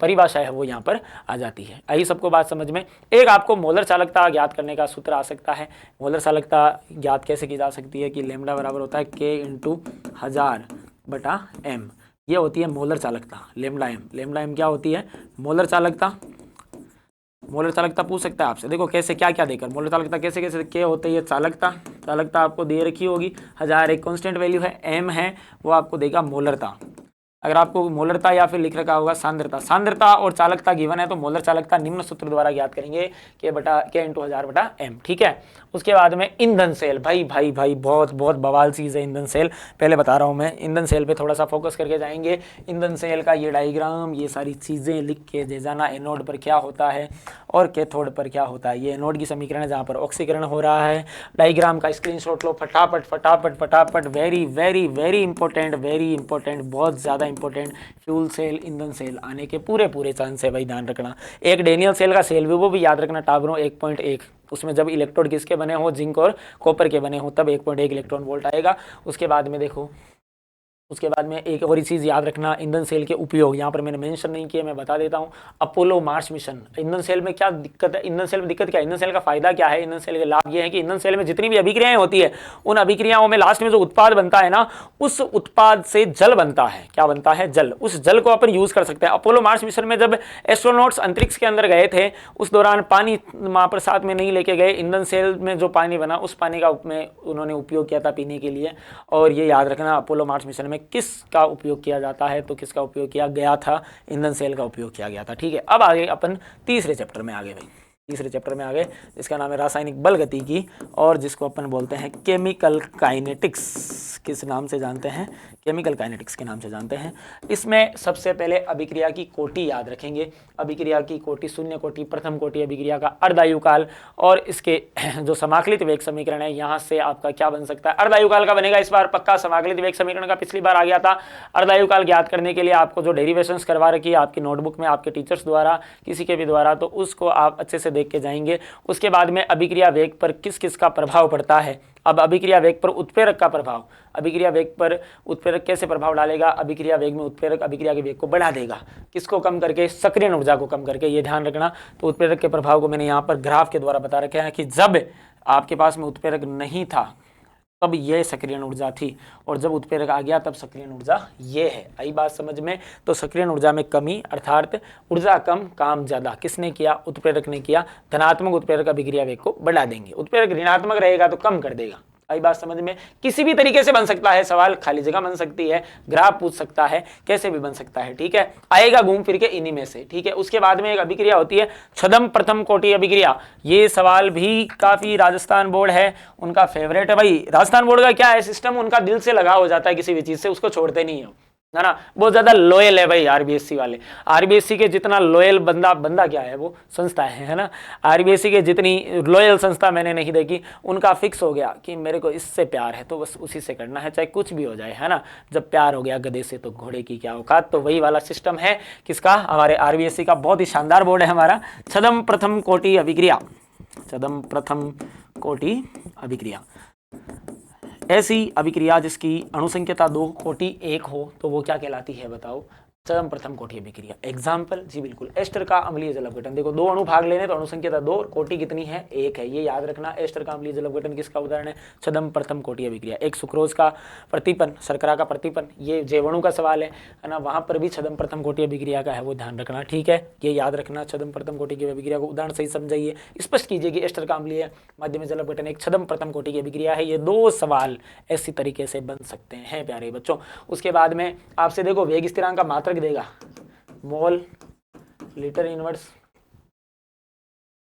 परिभाषा है वो यहाँ पर आ जाती है। आई सबको बात समझ में। एक आपको मोलर चालकता ज्ञात करने का सूत्र आ सकता है। मोलर चालकता ज्ञात कैसे की जा सकती है कि लैम्डा बराबर होता है K×1000/m, ये होती है मोलर चालकता। लैम्डा एम क्या होती है, मोलर चालकता। मोलर चालकता पूछ सकता है आपसे, देखो कैसे क्या क्या देकर मोलर चालकता कैसे के होते है। चालकता आपको दे रखी होगी 1000, एक कांस्टेंट वैल्यू है, m है, वो आपको देगा मोलरता। अगर आपको मोलरता या फिर लिख रखा होगा सांद्रता और चालकता गिवन है तो मोलर चालकता निम्न सूत्र द्वारा ज्ञात करेंगे, K/1000/m, ठीक है। उसके बाद में ईंधन सेल, भाई बहुत बवाल चीज़ है ईंधन सेल। पहले बता रहा हूँ मैं, ईंधन सेल पे थोड़ा सा फोकस करके जाएंगे। ईंधन सेल का ये डायग्राम, ये सारी चीज़ें लिख के दे जाना। एनोड पर क्या होता है और कैथोड पर क्या होता है। ये एनोड की समीकरण है जहाँ पर ऑक्सीकरण हो रहा है। डायग्राम का स्क्रीनशॉट लो फटाफट। वेरी इंपॉर्टेंट, बहुत ज़्यादा इंपॉर्टेंट। फ्यूल सेल, ईंधन सेल आने के पूरे चांस है भाई, ध्यान रखना। एक डेनियल सेल का सेल भी, वो भी याद रखना, टावरों 1.1, उसमें जब इलेक्ट्रोड किसके बने हो, जिंक और कॉपर के बने हो, तब 1.1 इलेक्ट्रॉन वोल्ट आएगा। उसके बाद में देखो, उसके बाद में एक और चीज़ याद रखना, ईंधन सेल के उपयोग यहाँ पर मैंने मेंशन नहीं किया, मैं बता देता हूँ। अपोलो मार्स मिशन, ईंधन सेल में क्या दिक्कत है, ईंधन सेल में दिक्कत क्या है, ईंधन सेल का फायदा क्या है, ईंधन सेल के लाभ ये है कि ईंधन सेल में जितनी भी अभिक्रियाएं होती है, उन अभिक्रियाओं में लास्ट में जो उत्पाद बनता है ना, उस उत्पाद से जल बनता है। क्या बनता है, जल। उस जल को अपन यूज कर सकते हैं। अपोलो मार्स मिशन में जब एस्ट्रोनॉट्स अंतरिक्ष के अंदर गए थे, उस दौरान पानी वहाँ पर साथ में नहीं लेके गए। ईंधन सेल में जो पानी बना, उस पानी का उन्होंने उपयोग किया था पीने के लिए। और ये याद रखना, अपोलो मार्स मिशन में किसका उपयोग किया जाता है, तो किसका उपयोग किया गया था, ईंधन सेल का उपयोग किया गया था, ठीक है। अब आगे अपन तीसरे चैप्टर में आ गए भाई, तीसरे चैप्टर में आ गए, जिसका नाम है रासायनिक बल गतिकी, और जिसको अपन बोलते हैं केमिकल काइनेटिक्स। किस नाम से जानते हैं, केमिकल काइनेटिक्स के नाम से जानते हैं। इसमें सबसे पहले अभिक्रिया की कोटि याद रखेंगे। अभिक्रिया की कोटि, शून्य कोटि, प्रथम कोटि अभिक्रिया का अर्धायुकाल, और इसके जो समाकलित वेग समीकरण है, यहाँ से आपका क्या बन सकता है, अर्धायुकाल का बनेगा इस बार पक्का। समाकलित वेग समीकरण का पिछली बार आ गया था। अर्धायुकाल ज्ञात करने के लिए आपको जो डेरिवेशंस करवा रखी है आपकी नोटबुक में, आपके टीचर्स द्वारा, किसी के भी द्वारा, तो उसको आप अच्छे से देख के जाएंगे। उसके बाद में अभिक्रिया वेग पर किस किस का प्रभाव पड़ता है। अब अभिक्रिया वेग पर उत्प्रेरक का प्रभाव, अभिक्रिया वेग पर उत्प्रेरक कैसे प्रभाव डालेगा, अभिक्रिया वेग में उत्प्रेरक अभिक्रिया के वेग को बढ़ा देगा, किसको कम करके, सक्रियण ऊर्जा को कम करके, ये ध्यान रखना। तो उत्प्रेरक के प्रभाव को मैंने यहाँ पर ग्राफ के द्वारा बता रखा है कि जब आपके पास में उत्प्रेरक नहीं था तब ये सक्रियण ऊर्जा थी, और जब उत्प्रेरक आ गया तब सक्रियण ऊर्जा ये है। आई बात समझ में। तो सक्रियण ऊर्जा में कमी, अर्थात ऊर्जा कम काम ज्यादा, किसने किया, उत्प्रेरक ने किया। धनात्मक उत्प्रेरक अभिक्रिया वेग को बढ़ा देंगे, उत्प्रेरक ऋणात्मक रहेगा तो कम कर देगा। आई बात समझ में। किसी भी तरीके से बन सकता है सवाल, खाली जगह बन सकती है, ग्राफ पूछ सकता है, कैसे भी बन सकता है, ठीक है। आएगा घूम फिर के इन्हीं में से, ठीक है। उसके बाद में एक अभिक्रिया होती है छदम प्रथम कोटि अभिक्रिया। ये सवाल भी काफी राजस्थान बोर्ड है उनका फेवरेट है भाई। राजस्थान बोर्ड का क्या है सिस्टम, उनका दिल से लगाव हो जाता है किसी भी चीज से, उसको छोड़ते नहीं है ना, बहुत ज्यादा लॉयल है भाई आरबीएससी वाले। आरबीएससी के जितना लॉयल बंदा क्या है, वो संस्था है ना। आरबीएससी के जितनी लॉयल संस्था मैंने नहीं देखी। उनका फिक्स हो गया कि मेरे को इससे प्यार है तो बस उसी से करना है, चाहे कुछ भी हो जाए, है ना। जब प्यार हो गया गधे से तो घोड़े की क्या औकात, तो वही वाला सिस्टम है किसका, हमारे आरबीएससी का। बहुत ही शानदार बोर्ड है हमारा। छदम प्रथम कोटि अभिक्रिया, छदम प्रथम कोटि अभिक्रिया। ऐसी अभिक्रिया जिसकी अणुसंख्यता 2 कोटि 1 हो तो वो क्या कहलाती है बताओ? चरम प्रथम कोटि अभिक्रिया। एग्जाम्पल जी बिल्कुल, एस्टर का अम्लीय जल अपघटन। देखो 2 अणु भाग लेने तो अणुसंख्यता 2 और कोटि कितनी है? 1 है। ये याद रखना। एस्टर का अम्लीय जल अपघटन किसका उदाहरण है? छदम प्रथम कोटि अभिक्रिया। एक सुक्रोज का प्रतिपन, शर्करा का प्रतिपन, ये जैवणु का सवाल है ना, वहां पर भी छदम प्रथम कोटि अभिक्रिया का है, वो ध्यान रखना। ठीक है, ये याद रखना। छदम प्रथम कोटि की अभिक्रिया को उदाहरण सही समझाइए, स्पष्ट कीजिए कि एस्टर का अम्लीय माध्यम जल अपघटन एक छदम प्रथम कोटि की अभिक्रिया है। ये 2 सवाल ऐसी तरीके से बन सकते हैं प्यारे बच्चों। उसके बाद में आपसे देखो वेग स्थिरांक का मात्रक देगा, मोल लीटर इनवर्स,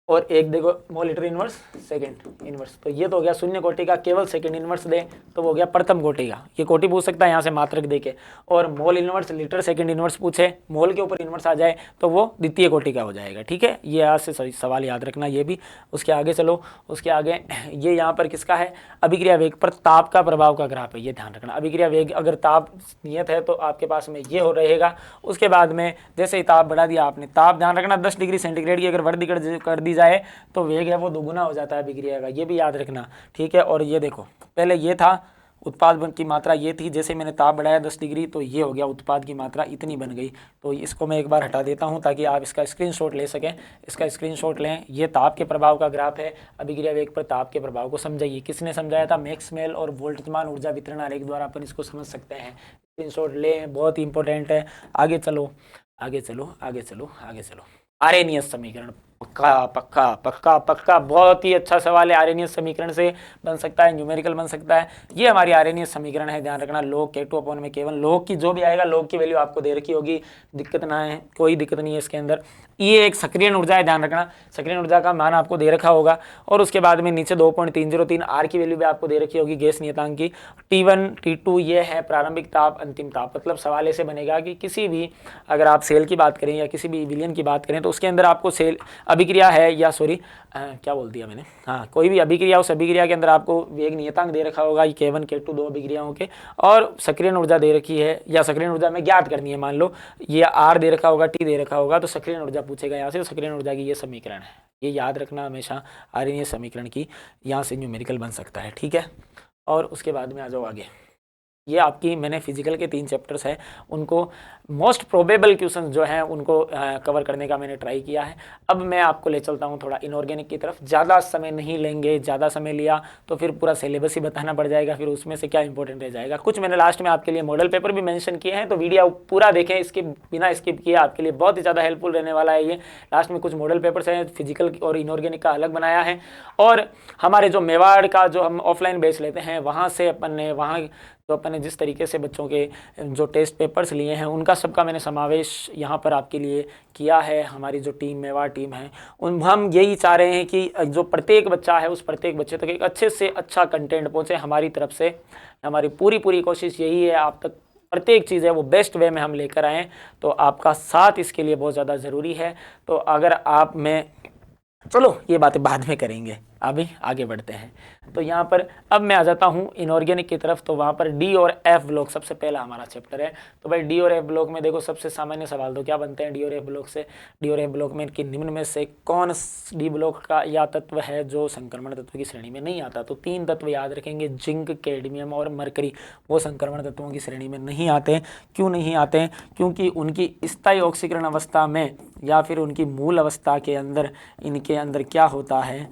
और एक देखो mole litre inverse second inverse. तो ये तो हो गया शून्य कोटि का, केवल सेकंड इनवर्स दे तो वो हो गया प्रथम कोटि का। ये कोटि पूछ सकता है यहाँ से मात्रक देके। और mole inverse litre second inverse पूछे, मोल के ऊपर इनवर्स आ जाए तो वो द्वितीय कोटि का हो जाएगा। ठीक है, ये यहाँ से सवाल याद रखना ये भी। उसके आगे चलो, उसके आगे ये यहाँ पर किसका है? अभिक्रिया वेग पर ताप का प्रभाव का ग्राफ है, ये ध्यान रखना। अभिक्रिया वेग अगर ताप नियत है तो आपके पास में ये हो रहेगा। उसके बाद में जैसे ही ताप बढ़ा दिया आपने, ताप ध्यान रखना 10 डिग्री सेंटीग्रेड की अगर वृद्धि कर दी जाए तो वेग है वो दोगुना हो जाता है अभिक्रिया का, ये भी याद रखना। ठीक है, और ये देखो पहले ये था उत्पाद की मात्रा ये थी, जैसे मैंने ताप बढ़ाया 10 डिग्री तो ये हो गया उत्पाद की मात्रा इतनी बन गई। तो इसको मैं एक बार हटा देता हूँ ताकि आप इसका स्क्रीनशॉट ले सकें। इसका स्क्रीनशॉट लें। ये ताप के प्रभाव का ग्राफ है, अभिक्रिया वेग पर ताप के प्रभाव को समझाइए। किसने समझाया था? मैक्सवेल और बोल्ट्जमान ऊर्जा वितरण आरेख द्वारा अपन इसको समझ सकते हैं। स्क्रीनशॉट लें, बहुत इंपॉर्टेंट है। आगे चलो, आगे चलो, आगे चलो, आगे चलो। आरेनियस समीकरण, पक्का पक्का पक्का पक्का, बहुत ही अच्छा सवाल है। आरेनियस समीकरण से बन सकता है, न्यूमेरिकल बन सकता है। ये हमारी आरेनियस समीकरण है, ध्यान रखना। log K2 अपॉन में K1, log की जो भी आएगा log की वैल्यू आपको दे रखी होगी, दिक्कत ना है, कोई दिक्कत नहीं है इसके अंदर। ये एक सक्रिय ऊर्जा है, ध्यान रखना। सक्रिय ऊर्जा का मान आपको दे रखा होगा। और उसके बाद में नीचे 2.303 आर की वैल्यू भी आपको दे रखी होगी, गैस नियतांक की। T1 T2 ये है प्रारंभिक ताप, अंतिम ताप। मतलब सवाल ऐसे बनेगा कि किसी भी, अगर आप सेल की बात करें या किसी भी विलयन की बात करें तो उसके अंदर आपको सेल अभिक्रिया है, या सॉरी क्या बोल दिया मैंने, हाँ कोई भी अभिक्रिया, उस अभिक्रिया के अंदर आपको वेग नियतांक दे रखा होगा, K1 K2 दो अभिक्रियाओं के, और सक्रिय ऊर्जा दे रखी है, या सक्रिय ऊर्जा में ज्ञात करनी है। मान लो ये R दे रखा होगा, T दे रखा होगा, तो सक्रिय ऊर्जा पूछेगा यहाँ से। सक्रिय ऊर्जा की ये समीकरण है, ये याद रखना हमेशा। आर्यन समीकरण की यहाँ से न्यूमेरिकल बन सकता है। ठीक है, और उसके बाद में आ जाओ आगे। ये आपकी मैंने फिजिकल के 3 चैप्टर्स हैं, उनको मोस्ट प्रोबेबल क्वेश्चंस जो हैं उनको कवर करने का मैंने ट्राई किया है। अब मैं आपको ले चलता हूँ थोड़ा इनऑर्गेनिक की तरफ। ज़्यादा समय नहीं लेंगे, ज़्यादा समय लिया तो फिर पूरा सिलेबस ही बताना पड़ जाएगा, फिर उसमें से क्या इंपॉर्टेंट रह जाएगा। कुछ मैंने लास्ट में आपके लिए मॉडल पेपर भी मेंशन किए हैं, तो वीडियो पूरा देखें, इसके बिना स्किप किए, आपके लिए बहुत ही ज़्यादा हेल्पफुल रहने वाला है ये। लास्ट में कुछ मॉडल पेपर्स हैं, फिजिकल और इनऑर्गेनिक का अलग बनाया है। और हमारे जो मेवाड़ का जो हम ऑफलाइन बेच लेते हैं, वहाँ से अपन ने तो अपन ने जिस तरीके से बच्चों के जो टेस्ट पेपर्स लिए हैं उनका सबका मैंने समावेश यहाँ पर आपके लिए किया है। हमारी जो टीम मेवाड़ टीम है, हम यही चाह रहे हैं कि जो प्रत्येक बच्चा है उस प्रत्येक बच्चे तक एक अच्छे से अच्छा कंटेंट पहुँचे। हमारी तरफ से हमारी पूरी कोशिश यही है, आप तक प्रत्येक चीज़ है वो बेस्ट वे में हम लेकर आएँ। तो आपका साथ इसके लिए बहुत ज़्यादा ज़रूरी है। तो अगर आप में, चलो ये बातें बाद में करेंगे, अभी आगे बढ़ते हैं। तो यहाँ पर अब मैं आ जाता हूँ इनऑर्गेनिक की तरफ। तो वहाँ पर डी और एफ ब्लॉक सबसे पहला हमारा चैप्टर है। तो भाई डी और एफ ब्लॉक में देखो सबसे सामान्य सवाल तो क्या बनते हैं डी और एफ ब्लॉक से? डी और एफ ब्लॉक में इनके निम्न में से कौन डी ब्लॉक का या तत्व है जो संक्रमण तत्व की श्रेणी में नहीं आता? तो 3 तत्व याद रखेंगे, जिंक, कैडमियम और मरकरी, वो संक्रमण तत्वों की श्रेणी में नहीं आते। क्यों नहीं आते? क्योंकि उनकी स्थायी ऑक्सीकरण अवस्था में या फिर उनकी मूल अवस्था के अंदर, इनके अंदर क्या होता है,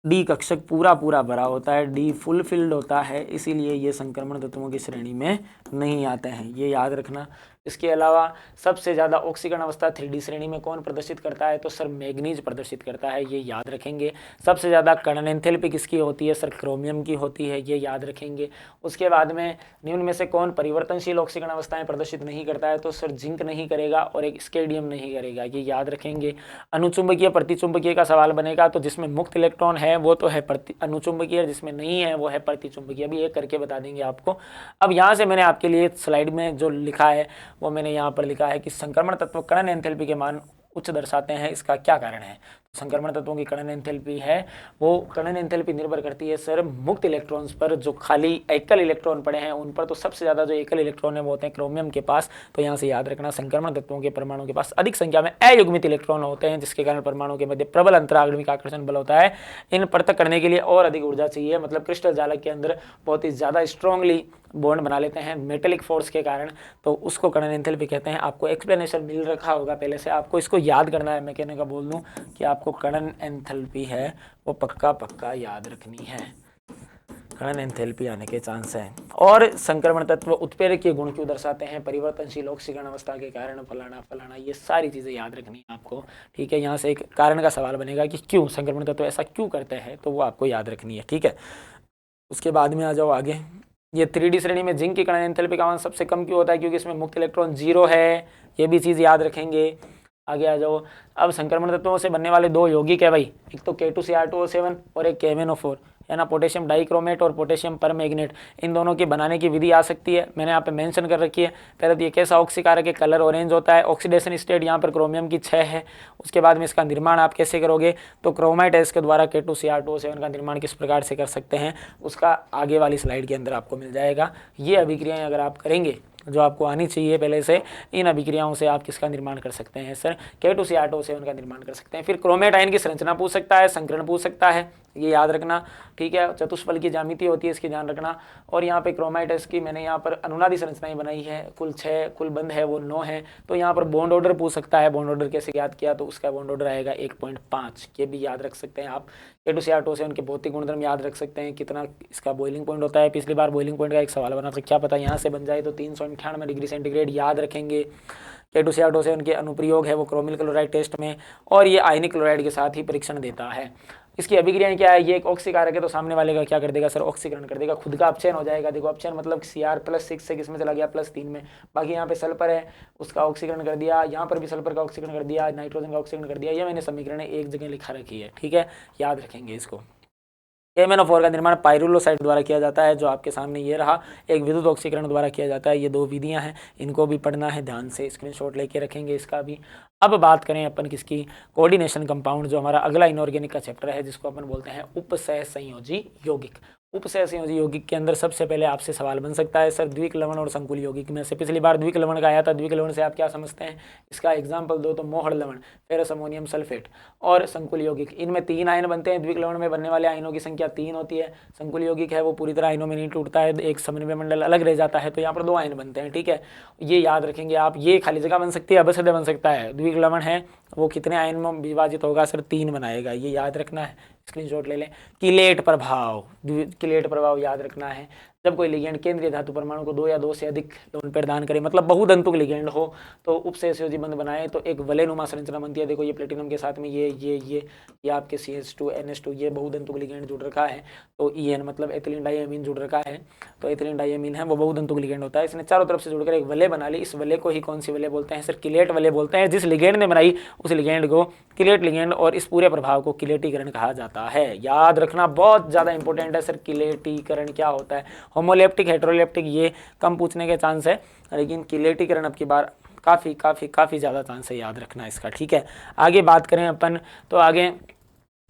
डी कक्षक पूरा भरा होता है, डी फुलफिल्ड होता है, इसीलिए ये संक्रमण तत्वों की श्रेणी में नहीं आते हैं, ये याद रखना। इसके अलावा सबसे ज़्यादा ऑक्सीकरण अवस्था 3D श्रेणी में कौन प्रदर्शित करता है? तो सर मैग्नीज प्रदर्शित करता है, ये याद रखेंगे। सबसे ज़्यादा कर्ण एंथैल्पी किसकी होती है? सर क्रोमियम की होती है, ये याद रखेंगे। उसके बाद में निम्न में से कौन परिवर्तनशील ऑक्सीकरण अवस्थाएं प्रदर्शित नहीं करता है? तो सर जिंक नहीं करेगा और एक स्केडियम नहीं करेगा, ये याद रखेंगे। अनुचुंबकीय प्रतिचुंबकीय का सवाल बनेगा, तो जिसमें मुक्त इलेक्ट्रॉन है वो तो है अनुचुंबकीय, जिसमें नहीं है वो है प्रतिचुंबकीय। अभी एक करके बता देंगे आपको। अब यहाँ से मैंने आपके लिए स्लाइड में जो लिखा है वो मैंने यहाँ पर लिखा है कि संक्रमण तत्व कर्ण एंथैल्पी के मान उच्च दर्शाते हैं, इसका क्या कारण है? संक्रमण तत्वों की कणन एंथैल्पी है वो कणन एंथैल्पी निर्भर करती है सर मुक्त इलेक्ट्रॉन्स पर। जो खाली एकल इलेक्ट्रॉन पड़े हैं उन पर तो सबसे ज़्यादा जो एकल इलेक्ट्रॉन है वो होते हैं क्रोमियम के पास। तो यहाँ से याद रखना संक्रमण तत्वों के परमाणु के पास अधिक संख्या में अयुग्मित इलेक्ट्रॉन होते हैं, जिसके कारण परमाणु के मध्य प्रबल अंतरागणिक आकर्षण बल होता है। इन पृथक करने के लिए और अधिक ऊर्जा चाहिए, मतलब क्रिस्टल जालक के अंदर बहुत ही ज़्यादा स्ट्रांगली बॉन्ड बना लेते हैं मेटेलिक फोर्स के कारण, तो उसको कणन एंथैल्पी कहते हैं। आपको एक्सप्लेनेशन मिल रखा होगा पहले से, आपको इसको याद करना है। मैं कहने का बोल दूं कि आपको कणन एंथैल्पी है वो पक्का याद रखनी है। कणन एंथैल्पी आने के चांस हैं। और संक्रमण तत्व उत्प्रेरकीय गुण क्यों दर्शाते हैं, परिवर्तनशील ऑक्सीकरण अवस्था के कारण फलाना, ये सारी चीज़ें याद रखनी है आपको, ठीक है। यहाँ से एक कारण का सवाल बनेगा कि क्यों संक्रमण तत्व ऐसा क्यों करते हैं, तो वो आपको याद रखनी है, ठीक है। उसके बाद में आ जाओ आगे। ये 3D श्रेणी में जिंक की कणन एंथैल्पी का मान सबसे कम क्यों होता है, क्योंकि इसमें मुक्त इलेक्ट्रॉन 0 है, ये भी चीज़ याद रखेंगे। आगे आ जाओ। अब संक्रमण तत्वों से बनने वाले दो यौगिक है भाई, एक तो K2Cr2O7 और एक KMnO4 है ना, पोटेशियम डाइक्रोमेट और पोटेशियम परमैंगनेट। इन दोनों की बनाने की विधि आ सकती है, मैंने यहाँ पे मेंशन कर रखी है। पहले तो ये कैसा ऑक्सीकारक है, कलर ऑरेंज होता है, ऑक्सीडेशन स्टेट यहाँ पर क्रोमियम की 6 है। उसके बाद में इसका निर्माण आप कैसे करोगे, तो क्रोमाइट के द्वारा K2Cr2O7 का निर्माण किस प्रकार से कर सकते हैं, उसका आगे वाली स्लाइड के अंदर आपको मिल जाएगा। ये अभिक्रियाएं अगर आप करेंगे जो आपको आनी चाहिए पहले से, इन अभिक्रियाओं से आप किसका निर्माण कर सकते हैं सर, K2Cr2O7 का निर्माण कर सकते हैं। फिर क्रोमेट आयन की संरचना पूछ सकता है, संकरण पूछ सकता है, ये याद रखना, ठीक है। चतुष्फल की ज्यामिति होती है, इसकी ध्यान रखना। और यहाँ पे क्रोमाइटस की मैंने यहाँ पर अनुनादी संरचनाएं बनाई है, कुल 6, कुल बंद है वो 9 है। तो यहाँ पर बॉन्ड ऑर्डर पूछ सकता है, बॉन्ड ऑर्डर कैसे याद किया, तो उसका बॉन्ड ऑर्डर आएगा 1.5, ये भी याद रख सकते हैं आप। K2Cr2O7 के भौतिक गुणधर्म याद रख सकते हैं, कितना इसका बॉइलिंग पॉइंट होता है। पिछली बार बॉइलिंग पॉइंट का एक सवाल बना था, क्या पता यहाँ से बन जाए, तो 398 डिग्री सेंटीग्रेड याद रखेंगे। K2Cr2O7 के अनुप्रयोग है वो क्रोमिल क्लोराइड टेस्ट में, और ये आयनिक क्लोराइड के साथ ही परीक्षण देता है। इसकी अभिक्रियाएं क्या है, ये एक ऑक्सीकारक है, तो सामने वाले का क्या कर देगा सर, ऑक्सीकरण कर देगा, खुद का अपचयन हो जाएगा। देखो अपचयन मतलब Cr+6 से किसमें चला गया, +3 में। बाकी यहाँ पे सल्फर है, उसका ऑक्सीकरण कर दिया, यहाँ पर भी सल्फर का ऑक्सीकरण कर दिया, नाइट्रोजन का ऑक्सीकरण कर दिया। ये मैंने समीकरण एक जगह लिखा रखी है, ठीक है, याद रखेंगे इसको। KMnO4 का निर्माण पाइरुलोसाइड द्वारा किया जाता है, जो आपके सामने ये रहा, एक विद्युत ऑक्सीकरण द्वारा किया जाता है। ये 2 विधियां हैं, इनको भी पढ़ना है ध्यान से, स्क्रीनशॉट लेके रखेंगे इसका भी। अब बात करें अपन किसकी, कोऑर्डिनेशन कंपाउंड, जो हमारा अगला इनऑर्गेनिक का चैप्टर है, जिसको अपन बोलते हैं उपसहसंयोजी यौगिक। उपसहसंयोजी यौगिक के अंदर सबसे पहले आपसे सवाल बन सकता है सर द्विक लवण और संकुल यौगिक में से। पिछली बार द्विक लवण का आया था, द्विक लवण से आप क्या समझते हैं, इसका एग्जाम्पल दो तो मोहर लवण, फेरस अमोनियम सल्फेट और संकुल यौगिक। इनमें 3 आयन बनते हैं, द्विक लवण में बनने वाले आयनों की संख्या 3 होती है। संकुल यौगिक है वो पूरी तरह आयनों में नहीं टूटता है, एक समन्वय मंडल अलग रह जाता है, तो यहाँ पर 2 आयन बनते हैं, ठीक है, ये याद रखेंगे आप। ये खाली जगह बन सकती है, अबसद बन सकता है। द्विक लवण है वो कितने आयन में विभाजित होगा सर, 3 बनाएगा, ये याद रखना है, स्क्रीनशॉट ले लें। किलेट प्रभाव, किलेट प्रभाव याद रखना है, जब कोई लिगेंड केंद्रीय धातु परमाणु को 2 या 2 से अधिक लोन प्रदान करे, मतलब बहुदंतुक लिगेंड हो, तो उपसहसंयोजी बंध बनाए तो एक वलयनुमा संरचना बनती है। देखो ये प्लेटिनम के साथ में ये आपके CH2 NH2 ये बहुदंतुक लिगेंड जुड़ रखा है, तो EN मतलब एथिलीन डाइअमीन जुड़ रखा है, तो एथिलीन डाइअमीन है वो बहुदंतुक लिगेंड होता है। इसने चारों तरफ से जुड़कर एक वलय बना ली, इस वलय को ही कौन सी वलय बोलते हैं सर, किलेट वलय बोलते हैं। जिस लिगेंड ने बनाई उस लिगेंड को किलेट लिगेंड, और इस पूरे प्रभाव को किलेटीकरण कहा जाता है। याद रखना बहुत ज़्यादा इंपॉर्टेंट है सर, किलेटीकरण क्या होता है। होमोलेप्टिक हेटेरोलेप्टिक ये कम पूछने के चांस है, लेकिन किलेटीकरण अब की बार काफ़ी ज़्यादा चांस है, याद रखना इसका, ठीक है। आगे बात करें अपन, तो आगे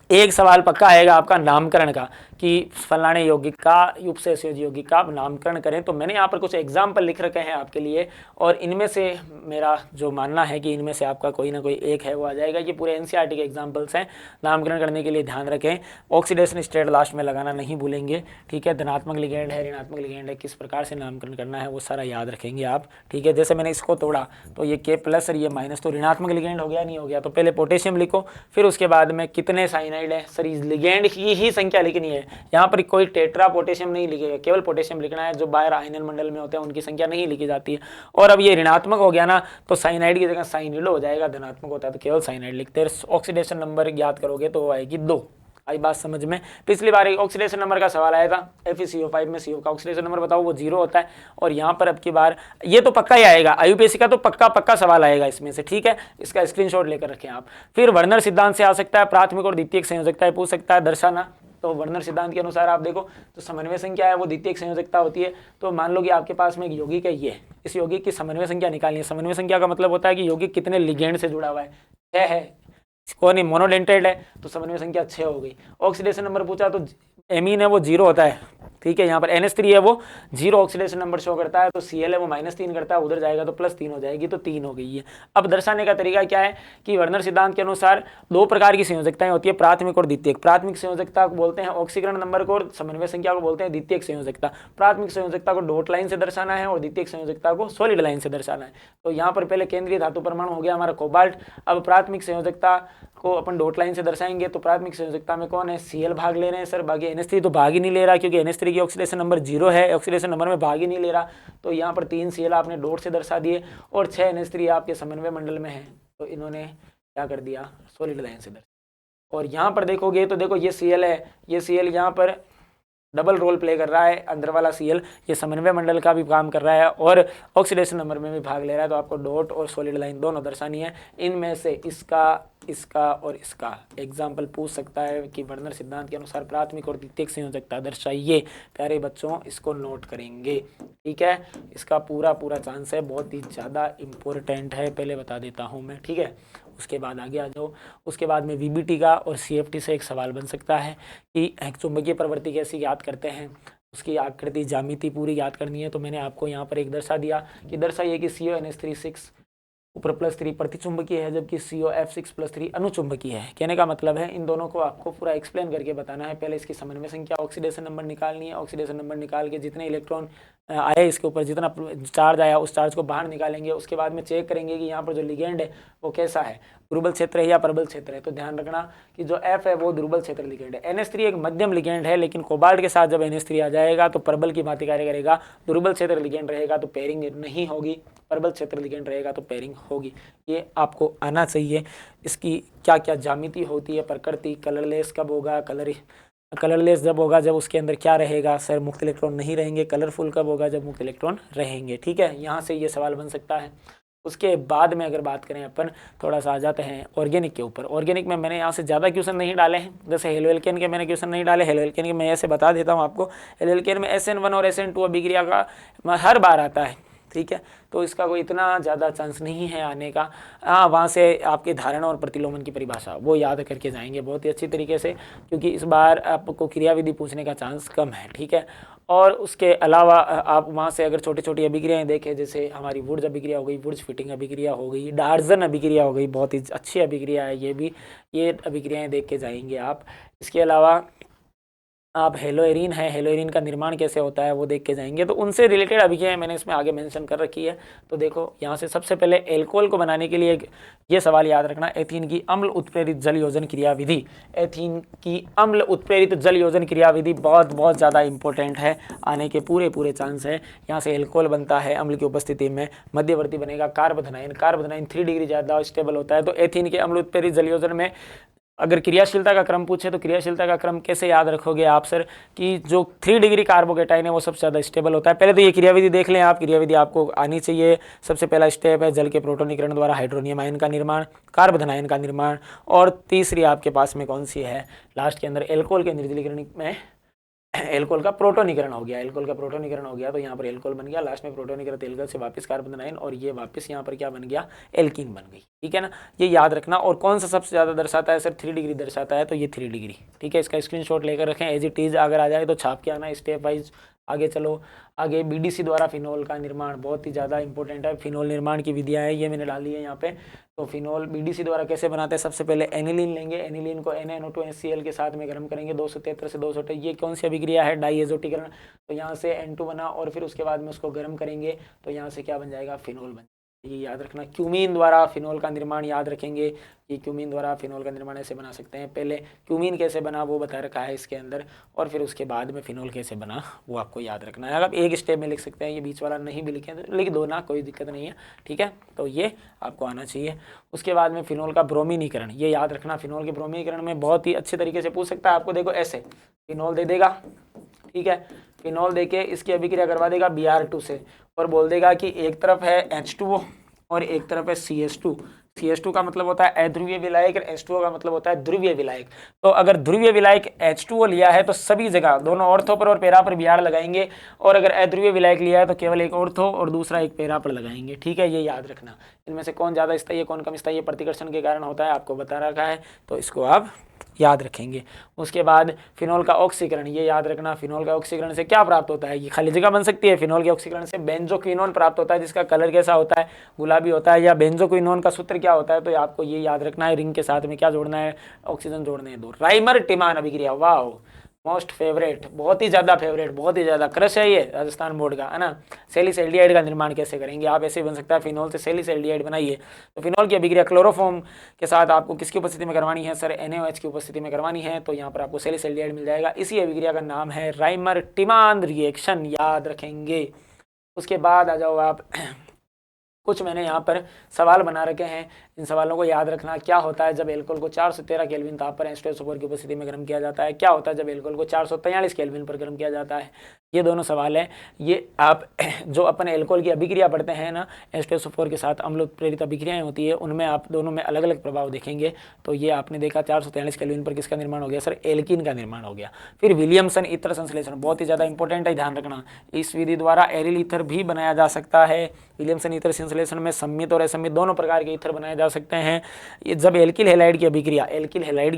एक सवाल पक्का आएगा आपका नामकरण का, कि फलाने यौगिक का, उपसहसंयोजी यौगिक का आप नामकरण करें। तो मैंने यहाँ पर कुछ एग्जाम्पल लिख रखे हैं आपके लिए, और इनमें से मेरा जो मानना है कि इनमें से आपका कोई ना कोई एक है वो आ जाएगा। ये पूरे NCERT के एग्जाम्पल्स हैं, नामकरण करने के लिए ध्यान रखें। ऑक्सीडेशन स्टेट लास्ट में लगाना नहीं भूलेंगे, ठीक है। धनात्मक लिगेंड है, ऋणात्मक लिगेंड है, किस प्रकार से नामकरण करना है वो सारा याद रखेंगे आप, ठीक है। जैसे मैंने इसको तोड़ा तो ये K+ और ये माइनस, तो ऋणात्मक लिगेंड हो गया, नहीं हो गया, तो पहले पोटेशियम लिखो, फिर उसके बाद में कितने साइनाइड है सर, इस लिगेंड की ही संख्या लिखनी है। यहाँ पर कोई टेट्रा पोटेशियम नहीं लिखेगा, केवल पोटेशियम लिखना है। जो बाहर आयनल मंडल में होते हैं उनकी संख्या नहीं लिखी जाती है। और अब ये ऋणात्मक हो गया ना, तो साइनाइड की जगह साइनिड हो जाएगा, धनात्मक होता है तो केवल साइनाइड लिखते हैं। ऑक्सीडेशन नंबर याद करोगे तो आएगी 2। आई बात समझ में। पिछली बार एक ऑक्सीडेशन नंबर का सवाल आया था, FeCO5 में CO का ऑक्सीडेशन नंबर बताओ, वो 0 होता है। और यहाँ पर अब की बार ये तो पक्का ही आएगा, IUPAC का तो पक्का सवाल आएगा इसमें से, ठीक है। इसका स्क्रीनशॉट लेकर रखें आप। फिर वर्नर सिद्धांत से आ सकता है, प्राथमिक और द्वितीयक संयोजकता पूछ सकता है, दर्शाना। तो वर्नर सिद्धांत के अनुसार आप देखो तो समन्वय संख्या है वो द्वितीयक संयोजकता होती है। तो मान लो कि आपके पास में एक यौगिक है, ये इस यौगिक की समन्वय संख्या निकालनी है। समन्वय संख्या का मतलब होता है कि यौगिक कितने लिगेंड से जुड़ा हुआ है, 6 है, कौन है, मोनोडेंटेट है, तो समन्वय संख्या 6 हो गई। ऑक्सीडेशन नंबर पूछा तो एमीन है वो 0 होता है, ठीक है। यहाँ पर NH3 है वो 0 ऑक्सीडेशन नंबर शो करता है, तो Cl है वो -3 करता है, उधर जाएगा तो +3 हो जाएगी, तो 3 हो गई है। अब दर्शाने का तरीका क्या है कि वर्नर सिद्धांत के अनुसार 2 प्रकार की संयोजकताएं होती है, प्राथमिक और द्वितीयक। प्राथमिक संयोजकता को बोलते हैं ऑक्सीकरण नंबर को, और समन्वय संख्या को बोलते हैं द्वितीयक संयोजकता। प्राथमिक संयोजकता को डॉट लाइन से दर्शाना है और द्वितीयक संयोजकता को सॉलिड लाइन से दर्शाना है। तो यहाँ पर पहले केंद्रीय धातु परमाणु हो गया हमारा कोबाल्ट। अब प्राथमिक संयोजकता को अपन डॉट लाइन से दर्शाएंगे, तो प्राथमिक संयोजकता में कौन है, Cl भाग ले रहे हैं सर, बाकी NH3 तो भाग ही नहीं ले रहा, क्योंकि NH3 की ऑक्सीडेशन नंबर 0 है, ऑक्सीडेशन नंबर में भाग ही नहीं ले रहा। तो यहाँ पर 3 Cl आपने डॉट से दर्शा दिए, और 6 NH3 आपके समन्वय मंडल में है, तो इन्होंने क्या कर दिया, सॉलिड लाइन से दर्शा। और यहाँ पर देखोगे तो देखो ये Cl है, ये Cl यहाँ पर डबल रोल प्ले कर रहा है, अंदर वाला Cl ये समन्वय मंडल का भी काम कर रहा है और ऑक्सीडेशन नंबर में भी भाग ले रहा है। तो आपको डॉट और सॉलिड लाइन दोनों दर्शानी है। इनमें से इसका और इसका एग्जाम्पल पूछ सकता है कि वर्नर सिद्धांत के अनुसार प्राथमिक और द्वितीयक संयोजकता दर्शाइए। प्यारे बच्चों इसको नोट करेंगे, ठीक है। इसका पूरा चांस है, बहुत ही ज़्यादा इम्पोर्टेंट है, पहले बता देता हूँ मैं, ठीक है। उसके बाद आगे आ जाओ। उसके बाद में VBT का और CFT से एक सवाल बन सकता है कि चुंबकीय प्रवृत्ति कैसे याद करते हैं, उसकी आकृति ज्यामिति पूरी याद करनी है। तो मैंने आपको यहाँ पर एक दर्शा दिया कि दर्शाइए कि CONH3 ऊपर +3 प्रतिचुंबकीय है, जबकि COF6+3 अनुचुंबकीय है। कहने का मतलब है इन दोनों को आपको पूरा एक्सप्लेन करके बताना है। पहले इसकी समन्वय संख्या, ऑक्सीडेशन नंबर निकालनी है। ऑक्सीडेशन नंबर निकाल के जितने इलेक्ट्रॉन आए इसके ऊपर, जितना चार्ज आया उस चार्ज को बाहर निकालेंगे। उसके बाद में चेक करेंगे कि यहाँ पर जो लिगेंड है वो कैसा है, दुर्बल क्षेत्र है या प्रबल क्षेत्र है। तो ध्यान रखना कि जो F है वो दुर्बल क्षेत्र लिगेंड है। NH3 एक मध्यम लिगेंड है, लेकिन कोबाल्ट के साथ जब NH3 आ जाएगा तो प्रबल की भांति कार्य करेगा। दुर्बल क्षेत्र लिगेंड रहेगा तो पेयरिंग नहीं होगी, प्रबल क्षेत्र लिगेंड रहेगा तो पेयरिंग होगी। ये आपको आना चाहिए। इसकी क्या क्या ज्यामिति होती है, प्रकृति, कलरलेस कब होगा, कलरलेस जब होगा जब उसके अंदर क्या रहेगा सर, मुक्त इलेक्ट्रॉन नहीं रहेंगे। कलरफुल कब होगा, जब मुक्त इलेक्ट्रॉन रहेंगे, ठीक है। यहाँ से ये सवाल बन सकता है। उसके बाद में अगर बात करें अपन, थोड़ा सा आ जाते हैं ऑर्गेनिक के ऊपर। ऑर्गेनिक में मैंने यहाँ से ज़्यादा क्वेश्चन नहीं डाले हैं, जैसे हेलोएल्केन के मैंने क्वेश्चन नहीं डाले। हेलोएल्केन के मैं ऐसे बता देता हूँ आपको। हेलोएल्केन में SN1 और SN2 अभिक्रिया का हर बार आता है, ठीक है। तो इसका कोई इतना ज़्यादा चांस नहीं है आने का। हाँ, वहाँ से आपके धारणा और प्रतिलोमन की परिभाषा वो याद करके जाएंगे बहुत ही अच्छी तरीके से, क्योंकि इस बार आपको क्रियाविधि पूछने का चांस कम है, ठीक है। और उसके अलावा आप वहाँ से अगर छोटी छोटी अभिक्रियाएँ देखें, जैसे हमारी वुड्स अभिक्रिया हो गई, वुड्स फिटिंग अभिक्रिया हो गई, डार्जन अभिक्रिया हो गई, बहुत ही अच्छी अभिक्रिया है ये भी, ये अभिक्रियाएँ देख के जाएंगे आप। इसके अलावा आप हेलोएरिन है, हेलोएरिन का निर्माण कैसे होता है वो देख के जाएंगे। तो उनसे रिलेटेड अभिक्रियाएं मैंने इसमें आगे मेंशन कर रखी है। तो देखो यहाँ से सबसे पहले एल्कोहल को बनाने के लिए ये सवाल याद रखना, एथीन की अम्ल उत्प्रेरित जल योजन क्रियाविधि। एथीन की अम्ल उत्प्रेरित जल योजन क्रियाविधि बहुत ज़्यादा इंपॉर्टेंट है, आने के पूरे चांस है। यहाँ से एल्कोहल बनता है अम्ल की उपस्थिति में, मध्यवर्ती बनेगा कार्बोधनाइन। कार्बोधनाइन 3 डिग्री ज़्यादा स्टेबल होता है। तो एथीन के अम्ल उत्प्रेरित जल योजन में अगर क्रियाशीलता का क्रम पूछे तो क्रियाशीलता का क्रम कैसे याद रखोगे आप सर, कि जो 3 डिग्री कार्बोकेटाइन है वो सबसे ज़्यादा स्टेबल होता है। पहले तो ये क्रियाविधि देख लें आप, क्रियाविधि आपको आनी चाहिए। सबसे पहला स्टेप है जल के प्रोटोनीकरण द्वारा हाइड्रोनियम आयन का निर्माण, कार्बोधनाइन का निर्माण, और तीसरी आपके पास में कौन सी है, लास्ट के अंदर एल्कोहल के निर्जलीकरण में एल्कोहल का प्रोटोनीकरण हो गया। एल्कोहल का प्रोटोनीकरण हो गया तो यहाँ पर एल्कोहल बन गया, लास्ट में प्रोटोनीकृत एल्कोहल से वापस कार्बोधनाइन, और ये वापस यहाँ पर क्या बन गया, एल्कीन बन गई, ठीक है ना। ये याद रखना। और कौन सा सबसे ज़्यादा दर्शाता है सर, 3 डिग्री दर्शाता है, तो ये 3 डिग्री, ठीक है। इसका स्क्रीनशॉट लेकर रखें, एज इट इज़ अगर आ जाए तो छाप के आना, स्टेप वाइज आगे चलो। आगे BDC द्वारा फिनोल का निर्माण बहुत ही ज़्यादा इंपॉर्टेंट है। फिनोल निर्माण की विधियाँ है, ये मैंने डाली है यहाँ पे। तो फिनोल BDC द्वारा कैसे बनाते हैं, सबसे पहले एनिलीन लेंगे, एनिलीन को NaNO2HCl के साथ में गर्म करेंगे 273 से 228। ये कौन सी अभिक्रिया है, डाईएज़ोटीकरण। तो यहाँ से N2 बना और फिर उसके बाद में उसको गर्म करेंगे तो यहाँ से क्या बन जाएगा, फिनोल बन। ये याद रखना। क्यूमीन द्वारा फिनोल का निर्माण याद रखेंगे कि क्यूमीन द्वारा फिनोल का निर्माण ऐसे बना सकते हैं। पहले क्यूमीन कैसे बना वो बता रखा है इसके अंदर, और फिर उसके बाद में फिनोल कैसे बना वो आपको याद रखना है। आप एक स्टेप में लिख सकते हैं, ये बीच वाला नहीं भी लिखें तो लिख दो ना, कोई दिक्कत नहीं है, ठीक है। तो ये आपको आना चाहिए। उसके बाद में फिनोल का ब्रोमीनीकरण, ये याद रखना। फिनोल के ब्रोमीनीकरण में बहुत ही अच्छे तरीके से पूछ सकता है आपको। देखो ऐसे फिनोल दे देगा, ठीक है, फिनोल देके इसकी अभिक्रिया करवा देगा Br2 से, और बोल देगा कि एक तरफ है H2O और एक तरफ है CH2। CH2 का मतलब होता है अध्रुवीय विलायक और H2O का मतलब होता है ध्रुवीय विलायक। तो अगर ध्रुवीय विलायक H2O लिया है तो सभी जगह दोनों ऑर्थो पर और पैरा पर Br लगाएंगे, और अगर अध्रुवीय विलायक लिया है तो केवल एक ऑर्थो और दूसरा एक पैरा पर लगाएंगे। ठीक है, ये याद रखना। इनमें से कौन ज़्यादा स्थायी है कौन कम स्थायी है प्रतिकर्षण के कारण होता है, आपको बता रखा है, तो इसको आप याद रखेंगे। उसके बाद फिनोल का ऑक्सीकरण, ये याद रखना। फिनोल का ऑक्सीकरण से क्या प्राप्त होता है, ये खाली जगह बन सकती है। फिनोल के ऑक्सीकरण से बेंजोक्विनोन प्राप्त होता है, जिसका कलर कैसा होता है, गुलाबी होता है। या बेंजोक्विनोन का सूत्र क्या होता है, तो आपको ये याद रखना है। रिंग के साथ में क्या जोड़ना है, ऑक्सीजन जोड़ने हैं 2। राइमर टिमान अभिक्रिया, वाह मोस्ट फेवरेट, बहुत ही ज़्यादा फेवरेट, बहुत ही ज़्यादा क्रश है ये राजस्थान बोर्ड का, है ना। सेलिसल्डिहाइड का निर्माण कैसे करेंगे आप, ऐसे बन सकता है फिनोल से सेलिसल्डिहाइड बनाइए। तो फिनोल की अभिक्रिया क्लोरोफॉर्म के साथ आपको किसकी उपस्थिति में करवानी है सर, NaOH की उपस्थिति में करवानी है। तो यहाँ पर आपको सेलिसल्डिहाइड मिल जाएगा। इसी अभिक्रिया का नाम है राइमर टिमान रिएक्शन, याद रखेंगे। उसके बाद आ जाओ आप, कुछ मैंने यहाँ पर सवाल बना रखे हैं, इन सवालों को याद रखना। क्या होता है जब एल्कोहल को 413 केल्विन ताप पर H2SO4 की उपस्थिति में गर्म किया जाता है, क्या होता है जब एल्कोहल को 443 केल्विन पर गर्म किया जाता है। ये दोनों सवाल हैं। ये आप जो अपन एल्कोहल की अभिक्रिया पढ़ते हैं ना, H2SO4 के साथ अम्ल उत्प्रेरित अभिक्रियाएं होती है, उनमें आप दोनों में अलग अलग प्रभाव देखेंगे। तो ये आपने देखा 443 केल्विन पर किसका निर्माण हो गया सर, एल्कीन का निर्माण हो गया। फिर विलियमसन ईथर संश्लेषण, बहुत ही ज़्यादा इंपॉर्टेंट है, ध्यान रखना। इस विधि द्वारा एरिल ईथर भी बनाया जा सकता है। विलियमसन ईथर संश्लेषण में सम्मित और असम्मित दोनों प्रकार के ईथर बनाए जा सकते हैं। जब एल्किल हैलाइड की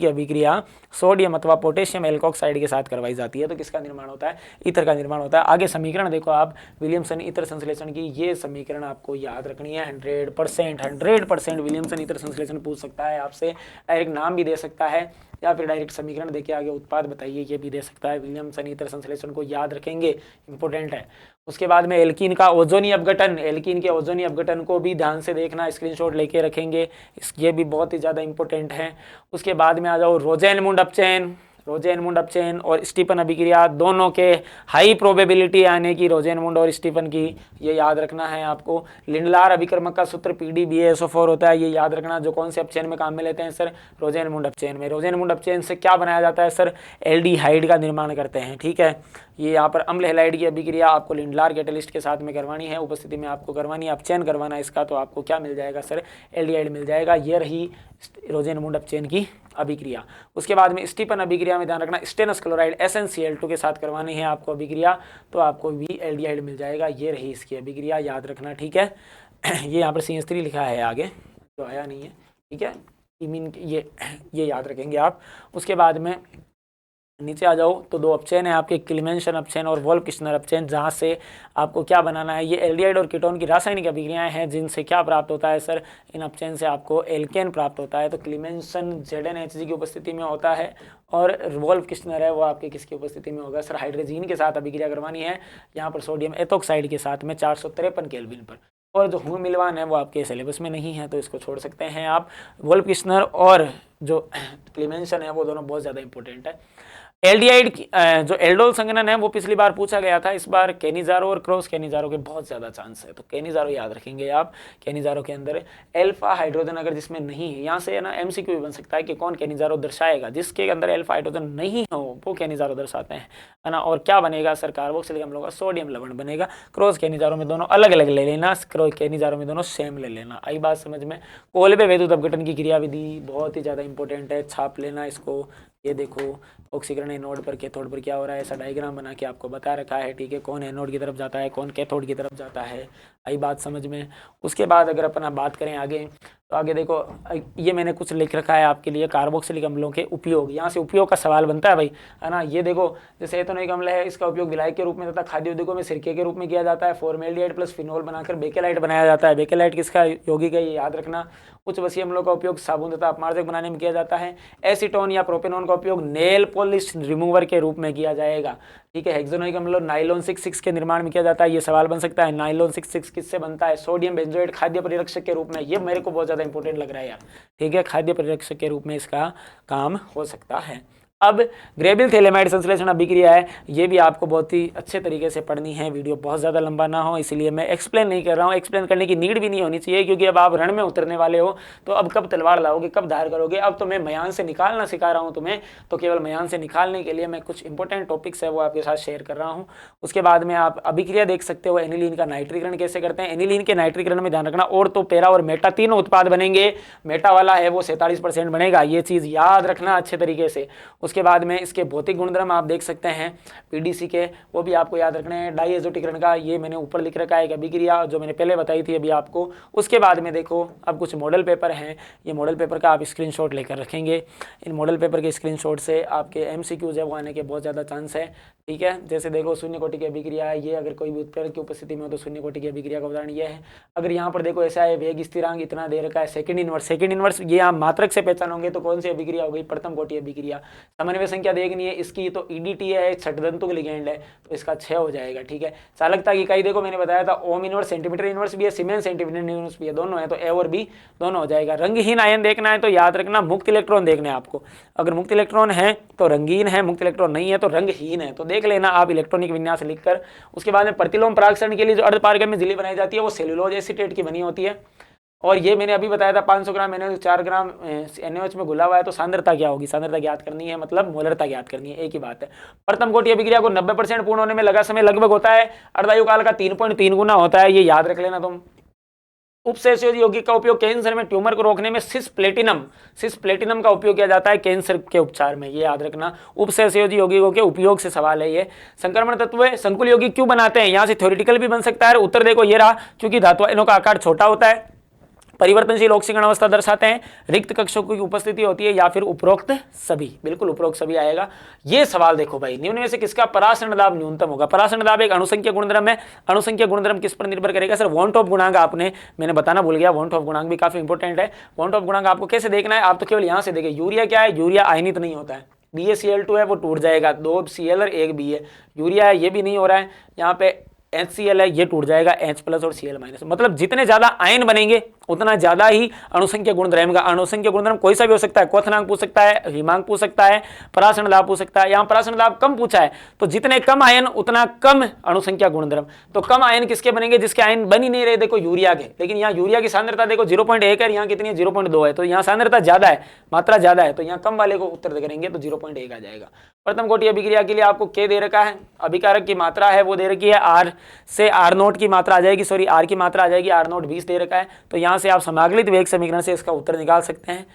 अभिक्रिया सोडियम अथवा पोटेशियम एल्कोक्साइड के साथ करवाई जाती है तो किसका निर्माण होता है, ईथर का निर्माण होता है। आगे समीकरण देखो आप विलियमसन ईथर संश्लेषण की, ये समीकरण आपको याद रखनी है। 100% विलियमसन ईथर संश्लेषण पूछ सकता है आपसे, डायरेक्ट नाम भी दे सकता है या फिर डायरेक्ट समीकरण देके आगे उत्पाद बताइए, ये भी दे सकता है। विलियमसन ईथर संश्लेषण को याद रखेंगे, इंपॉर्टेंट है। उसके बाद में एल्कीन का ओजोनी अपघटन, एल्कीन के ओजोनी अपघटन को भी ध्यान से देखना, स्क्रीनशॉट लेके रखेंगे, ये भी बहुत ही ज़्यादा इंपॉर्टेंट है। उसके बाद में आ जाओ रोजेनमुंड अपचयन और स्टीफन अभिक्रिया, दोनों के हाई प्रोबेबिलिटी आने की, रोजेनमुंड और स्टीफन की, ये याद रखना है आपको। लिंडलार अभिकर्मक का सूत्र PDBASO4 होता है, ये याद रखना। जो कौन से अपचयन में काम में लेते हैं सर, रोजेनमुंड अपचयन में। रोजेनमुंड अपचयन से क्या बनाया जाता है सर, एल्डिहाइड का निर्माण करते हैं। ठीक है, ये यहाँ पर अम्ल हैलाइड की अभिक्रिया आपको लिंडलार कैटलिस्ट के साथ में करवानी है, उपस्थिति में आपको करवानी है, अपचयन करवाना है इसका, तो आपको क्या मिल जाएगा सर, एल्डिहाइड मिल जाएगा। ये रही रोजेनमुंड अपचयन की अभिक्रिया। उसके बाद में स्टीफन अभिक्रिया में ध्यान रखना, स्टेनस क्लोराइड SnCl2 के साथ करवानी है आपको अभिक्रिया, तो आपको भी एल्डिहाइड मिल जाएगा। ये रही इसकी अभिक्रिया, याद रखना। ठीक है, ये यहाँ पर CH3 लिखा है आगे, जो आया नहीं है। ठीक है, इमीन ये याद रखेंगे आप। उसके बाद में नीचे आ जाओ तो दो अपचयन है आपके, क्लीमेंशन अपचयन और वोल्फ किश्नर अपचयन, जहाँ से आपको क्या बनाना है, ये एल्डिहाइड और कीटोन की रासायनिक अभिक्रियाएं हैं जिनसे क्या प्राप्त होता है सर, इन अपचयन से आपको एल्केन प्राप्त होता है। तो क्लीमेंशन ZnHg की उपस्थिति में होता है और वोल्फ किश्नर है वो आपके किसकी उपस्थिति में होगा सर, हाइड्रोजीन के साथ अभिक्रिया करवानी है, यहाँ पर सोडियम एथोक्साइड के साथ में 453 केल्विन पर। और जो हुमिलवान है वो आपके सिलेबस में नहीं है तो इसको छोड़ सकते हैं आप। वोल्फ किश्नर और जो क्लीमेंशन है वो दोनों बहुत ज़्यादा इंपॉर्टेंट है। एल्डिहाइड जो एल्डोल संघनन है वो पिछली बार पूछा गया था, इस बार केनिजारो और क्रॉस केनिजारो के बहुत ज़्यादा चांस है, तो केनिजारो याद रखेंगे आप। केनिजारो के अंदर अल्फा हाइड्रोजन अगर जिसमें नहीं है, यहाँ से है ना MCQ भी बन सकता है कि कौन केनिजारो दर्शाएगा, जिसके अंदर अल्फा हाइड्रोजन नहीं हो वो केनिजारो दर्शाते हैं, है ना। और क्या बनेगा सर, कार्बोक्सिलिक अम्लों का सोडियम लवण बनेगा। क्रॉस केनिजारो में दोनों अलग अलग ले लेना, केनिजारो में दोनों सेम ले लेना। आई बात समझ में। कोलबे वैद्युत अपघटन की क्रियाविधि बहुत ही ज़्यादा इंपॉर्टेंट है, छाप लेना इसको। ये देखो ऑक्सीकरण एनोड पर कैथोड पर क्या हो रहा है, ऐसा डायग्राम बना के आपको बता रखा है। ठीक है, कौन एनोड की तरफ जाता है कौन कैथोड की तरफ जाता है, आई बात समझ में। उसके बाद अगर अपन बात करें आगे, तो आगे देखो ये मैंने कुछ लिख रखा है आपके लिए, कार्बोक्सिलिक अम्लों के उपयोग, यहाँ से उपयोग का सवाल बनता है भाई, है ना। ये देखो जैसे एथेनोइक अम्ल है, इसका उपयोग विलायक के रूप में तथा खाद्य उद्योगों में सिरके के रूप में किया जाता है। फॉर्मेल्डिहाइड प्लस फिनोल बनाकर बेकेलाइट बनाया जाता है। बेकेलाइट किसका यौगिक है, ये याद रखना। उच्च वसीय अम्लों का उपयोग साबुन तथा अपमार्जक बनाने में किया जाता है। एसीटोन या प्रोपेनोन का उपयोग नेल पॉलिश रिमूवर के रूप में किया जाएगा। ठीक है, हेक्सानोइक अम्ल नाइलॉन 6,6 के निर्माण में किया जाता है, ये सवाल बन सकता है। नाइलॉन 6,6 किससे बनता है, सोडियम बेंजोएट खाद्य परिरक्षक के रूप में, ये मेरे को बहुत ज़्यादा इंपॉर्टेंट लग रहा है यार। ठीक है, खाद्य परिरक्षक के रूप में इसका काम हो सकता है। अब ग्रेबिल थैलेमाइड संश्लेषण अभिक्रिया है, ये भी आपको बहुत ही अच्छे तरीके से पढ़नी है, वीडियो बहुत ज़्यादा लंबा ना हो इसलिए मैं एक्सप्लेन नहीं कर रहा हूँ। एक्सप्लेन करने की नीड भी नहीं होनी चाहिए, क्योंकि अब आप रण में उतरने वाले हो, तो अब कब तलवार लाओगे, कब धार करोगे। अब तो मैं मयान से निकालना सिखा रहा हूँ तुम्हें, तो केवल मयान से निकालने के लिए मैं कुछ इंपॉर्टेंट टॉपिक्स है वो आपके साथ शेयर कर रहा हूँ। उसके बाद में आप अभिक्रिया देख सकते हो, एनिलीन का नाइट्रीकरण कैसे करते हैं। एनिलीन के नाइट्रीकरण में ध्यान रखना, और तो पैरा और मेटा तीनों उत्पाद बनेंगे, मेटा वाला है वो 47% बनेगा, ये चीज़ याद रखना अच्छे तरीके से। उसके बाद में इसके भौतिक गुणधर्म आप देख सकते हैं पीडीसी के, वो भी आपको याद रखने हैं। डाइएज़ोटीकरण का ये मैंने ऊपर लिख रखा है एक अभिक्रिया जो मैंने पहले बताई थी अभी आपको। उसके बाद में देखो अब कुछ मॉडल पेपर हैं, ये मॉडल पेपर का आप स्क्रीनशॉट लेकर रखेंगे। इन मॉडल पेपर के स्क्रीनशॉट से आपके एमसीक्यूज है वो आने के बहुत ज़्यादा चांस है, ठीक है। जैसे देखो शून्य कोटि की अभिक्रिया है, ये अगर कोई भी उत्प्रेरक की उपस्थिति में हो तो शून्य कोटि की अभिक्रिया का उदाहरण ये है। अगर यहाँ पर देखो ऐसा है वेग स्थिरांक इतना दे रखा है, सेकंड इनवर्स ये आप मात्रक से पहचानोगे तो कौन सी अभिक्रिया हो गई, प्रथम कोटि अभिक्रिया। समन्वय संख्या देखनी है इसकी, तो ईडीटी है, छठदंतुक लिगेंड है, तो इसका 6 हो जाएगा, ठीक है। चालकता की इकाई देखो मैंने बताया था ओम इनवर्स सेंटीमीटर इनवर्स भी है, सीमेंस सेंटीमीटर इनवर्स भी है, दोनों है, तो ए और बी दोनों हो जाएगा। रंगहीन आयन देखना है तो याद रखना मुक्त इलेक्ट्रॉन देखना है आपको, अगर मुक्त इलेक्ट्रॉन है तो रंगीन है, मुक्त इलेक्ट्रॉन नहीं है तो रंगहीन है, तो देख लेना आप इलेक्ट्रॉनिक विन्यास लिखकर। उसके बाद में प्रतिलोम परागण के लिए जो अर्धपारगम्य झिल्ली बनाई जाती है वो सेलुलोज एसीटेट की बनी होती है, और ये मैंने अभी बताया था 500 ग्राम NaOH 4 ग्राम NaOH में घुला हुआ है, तो सांद्रता क्या होगी, सांद्रता ज्ञात करनी है, मतलब मोलरता ज्ञात करनी है, एक ही बात है। प्रथम कोटि अभिक्रिया को 90% पूर्ण होने में लगा समय लगभग होता है, अर्धायु काल का 3.3 गुना होता है, ये याद रख लेना तुम। उपसेचुयोज यौगिक का उपयोग कैंसर में ट्यूमर को रोकने में सिस प्लेटिनम का उपयोग किया जाता है कैंसर के उपचार में, ये याद रखना। उपसेचुयोज यौगिकों के उपयोग से सवाल है ये। संक्रमण तत्व संकुल यौगिक क्यों बनाते हैं, यहाँ से थ्योरेटिकल भी बन सकता है। उत्तर देखो ये रहा, क्योंकि धातु आयनों का आकार छोटा होता है, परिवर्तनशील ऑक्सीकरण अवस्था दर्शाते हैं, रिक्त कक्षों की उपस्थिति होती है, या फिर उपरोक्त सभी, बिल्कुल उपरोक्त सभी आएगा। ये सवाल देखो भाई, निम्न में से किसका परासरण दाब न्यूनतम होगा। परासरण दाब एक अणुसंख्यक गुणधर्म है, अणुसंख्यक गुणधर्म किस पर निर्भर करेगा सर, वॉन टॉप गुणांक। आपने मैंने बताना भूल गया, वॉन टॉप गुणांक भी काफी इंपॉर्टेंट है। वॉन टॉप गुणांक आपको कैसे देखना है, आप तो केवल यहाँ से देखें, यूरिया क्या है, यूरिया आयनित नहीं होता है, BaCl2 है वो टूट जाएगा, 2 Cl और 1 B है। यूरिया है ये भी नहीं हो रहा है, यहाँ पे HCl है ये टूट जाएगा, H+ और Cl-, मतलब जितने ज्यादा आयन बनेंगे उतना ज्यादा ही अणुसंख्यक गुण रहेगा। अणुसंख्यक गुणधर्म कोई सा भी हो सकता है, क्वथनांक पूछ सकता है, हिमांक पूछ सकता है, परासरण दाब पूछ सकता है। यहाँ परासरण दाब कम पूछा है, तो जितने कम आयन उतना कम अणुसंख्यक गुणधर्म। तो कम आयन किसके बनेंगे, जिसके आयन बन ही नहीं रहे, देखो यूरिया के, लेकिन यहाँ यूरिया की सांद्रता देखो 0.1 है, यहाँ कितनी है 0.2 है, तो यहाँ सांद्रता ज्यादा है, मात्रा ज्यादा है, तो यहाँ कम वाले को उत्तर करेंगे तो 0.1 आ जाएगा। प्रथम कोटि अभिक्रिया के लिए आपको K दे रखा है, अभिकारक की मात्रा है वो दे रखी है, R से R0 की मात्रा आ जाएगी, सॉरी R की मात्रा आ जाएगी, R0 20 दे रखा है, तो यहाँ से आप समाकलित वेग समीकरण से इसका उत्तर निकाल सकते हैं।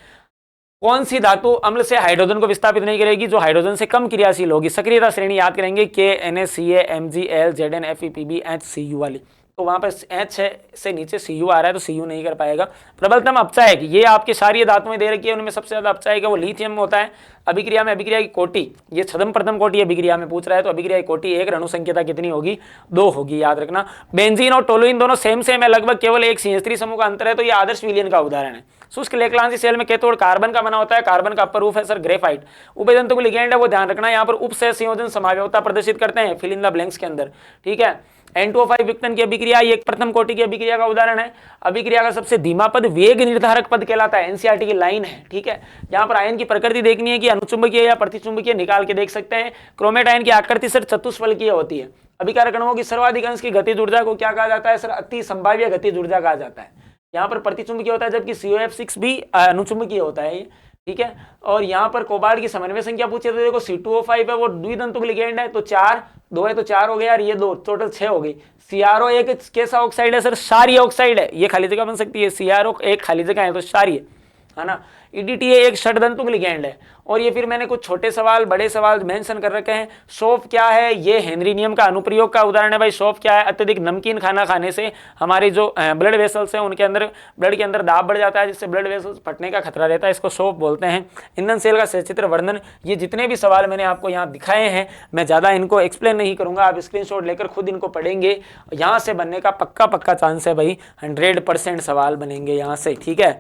कौन सी धातु अम्ल से हाइड्रोजन को विस्थापित नहीं करेगी, जो हाइड्रोजन से कम क्रियाशील होगी। सक्रियता श्रेणी याद करेंगे KNaCa MgL Zn FePb HCu वाली, तो वहां पर H से नीचे Cu आ रहा है तो Cu नहीं कर पाएगा। प्रबलतम अपचायक, ये आपके क्षारीय धातुएं दे रखी है, उनमें सबसे ज्यादा अपचायक है वो लिथियम में होता है। अभिक्रिया में अभिक्रिया की कोटि, ये छदम प्रथम कोटि अभिक्रिया में पूछ रहा है, तो अभिक्रिया की कोटि 1, अणु संख्यता कितनी होगी 2 होगी, याद रखना। बेंजीन और टोलुइन दोनों सेम है, लगभग केवल एक CH3 समूह का अंतर है, तो ये आदर्श विलयन का उदाहरण है। शुष्क लेक्लांसी सेल में कैथोड कार्बन का बना होता है, कार्बन का अपर रूप है सर ग्रेफाइट। उभयतंतु को लिगेंड है वो ध्यान रखना, यहाँ पर उपसह संयोजन समावयवता प्रदर्शित करते हैं, फिल इन द ब्लैंक्स के अंदर, ठीक है। N2O5 विक्तन की अभिक्रिया ये प्रथम कोटि की अभिक्रिया का उदाहरण है। अभिक्रिया का सबसे धीमा पद वेग निर्धारक पद कहलाता है, NCERT की लाइन है, ठीक है। यहाँ पर आयन की प्रकृति देखनी है कि अनुचुंबकीय या प्रतिचुंबकीय, निकाल के देख सकते हैं। क्रोमेट आयन की आकृति सर चतुष्फलकीय होती है। अभिकारक अणुओं की सर्वाधिक अंश की गतिज ऊर्जा को क्या कहा जाता है सर, अति संभाव्य गतिज ऊर्जा कहा जाता है। यहाँ पर प्रतिचुंबकीय होता है, जबकि COF6 भी अनुचुंबकीय होता है, ठीक है। और यहाँ पर कोबाल्ट की समन्वय संख्या पूछे तो देखो C2O5 है वो द्वितंतुक लिगेंड है, तो 4 2 है तो 4 हो गया, और ये 2 टोटल 6 हो गई। CRO एक कैसा ऑक्साइड है सर, क्षारीय ऑक्साइड है, ये खाली जगह बन सकती है, CRO एक खाली जगह है तो क्षारीय है ना। EDTA एक षड्दंतुक लिगेंड है। और ये फिर मैंने कुछ छोटे सवाल बड़े सवाल मेंशन कर रखे हैं। शोफ क्या है, ये हेनरी नियम का अनुप्रयोग का उदाहरण है भाई। शोफ क्या है, अत्यधिक नमकीन खाना खाने से हमारे जो ब्लड वेसल्स हैं उनके अंदर, ब्लड के अंदर दाब बढ़ जाता है, जिससे ब्लड वेसल्स फटने का खतरा रहता है, इसको शोफ बोलते हैं। ईंधन सेल का सचित्र वर्णन, ये जितने भी सवाल मैंने आपको यहाँ दिखाए हैं मैं ज़्यादा इनको एक्सप्लेन नहीं करूँगा, आप स्क्रीनशॉट लेकर खुद इनको पढ़ेंगे। यहाँ से बनने का पक्का चांस है भाई, 100% सवाल बनेंगे यहाँ से, ठीक है।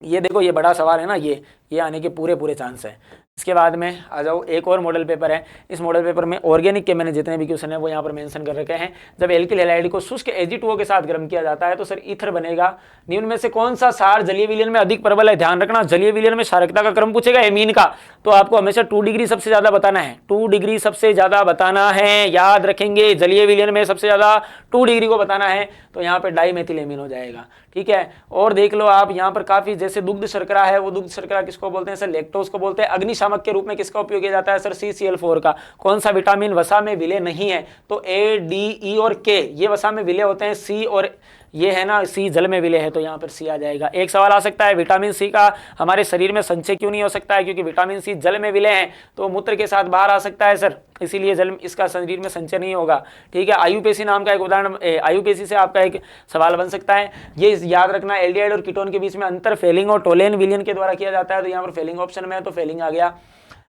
ये देखो ये बड़ा सवाल है ना, ये आने के पूरे चांस है। इसके बाद में आ जाओ, एक और मॉडल पेपर है। इस मॉडल पेपर में ऑर्गेनिक के मैंने जितने भी क्वेश्चन है वो यहाँ पर मेंशन कर रखे हैं। जब एल्किल हैलाइड को शुष्क Ag2O के साथ गर्म किया जाता है तो सर ईथर बनेगा। निम्न में से कौन सा क्षार जलीय विलयन में अधिक प्रबल है? ध्यान रखना, जलीय विलयन में क्षारकता का क्रम पूछेगा एमीन का, तो आपको हमेशा 2 डिग्री सबसे ज्यादा बताना है। 2 डिग्री सबसे ज्यादा बताना है, याद रखेंगे। जलीय विलयन में सबसे ज्यादा 2 डिग्री को बताना है, तो यहाँ पे डाइमेथिलेमीन हो जाएगा। ठीक है, और देख लो आप यहाँ पर काफी, जैसे दुग्ध शर्करा है, वो दुग्ध शर्करा किसको बोलते हैं सर? लैक्टोज को बोलते हैं। अग्निशामक के रूप में किसका उपयोग किया जाता है सर? CCl4 का। कौन सा विटामिन वसा में विलय नहीं है? तो A, D, E और K ये वसा में विलय होते हैं। C और ये है ना, C जल में विलय है, तो यहाँ पर C आ जाएगा। एक सवाल आ सकता है, विटामिन C का हमारे शरीर में संचय क्यों नहीं हो सकता है? क्योंकि विटामिन C जल में विलय है, तो मूत्र के साथ बाहर आ सकता है सर, इसीलिए जल इसका शरीर में संचय नहीं होगा। ठीक है, आयुपेसी नाम का एक उदाहरण, आयुपेसी से आपका एक सवाल बन सकता है। ये याद रखना, एल्डिहाइड और कीटोन के बीच में अंतर फेलिंग और टोलेन विलयन के द्वारा किया जाता है, तो यहाँ पर फेलिंग ऑप्शन में है, तो फेलिंग आ गया।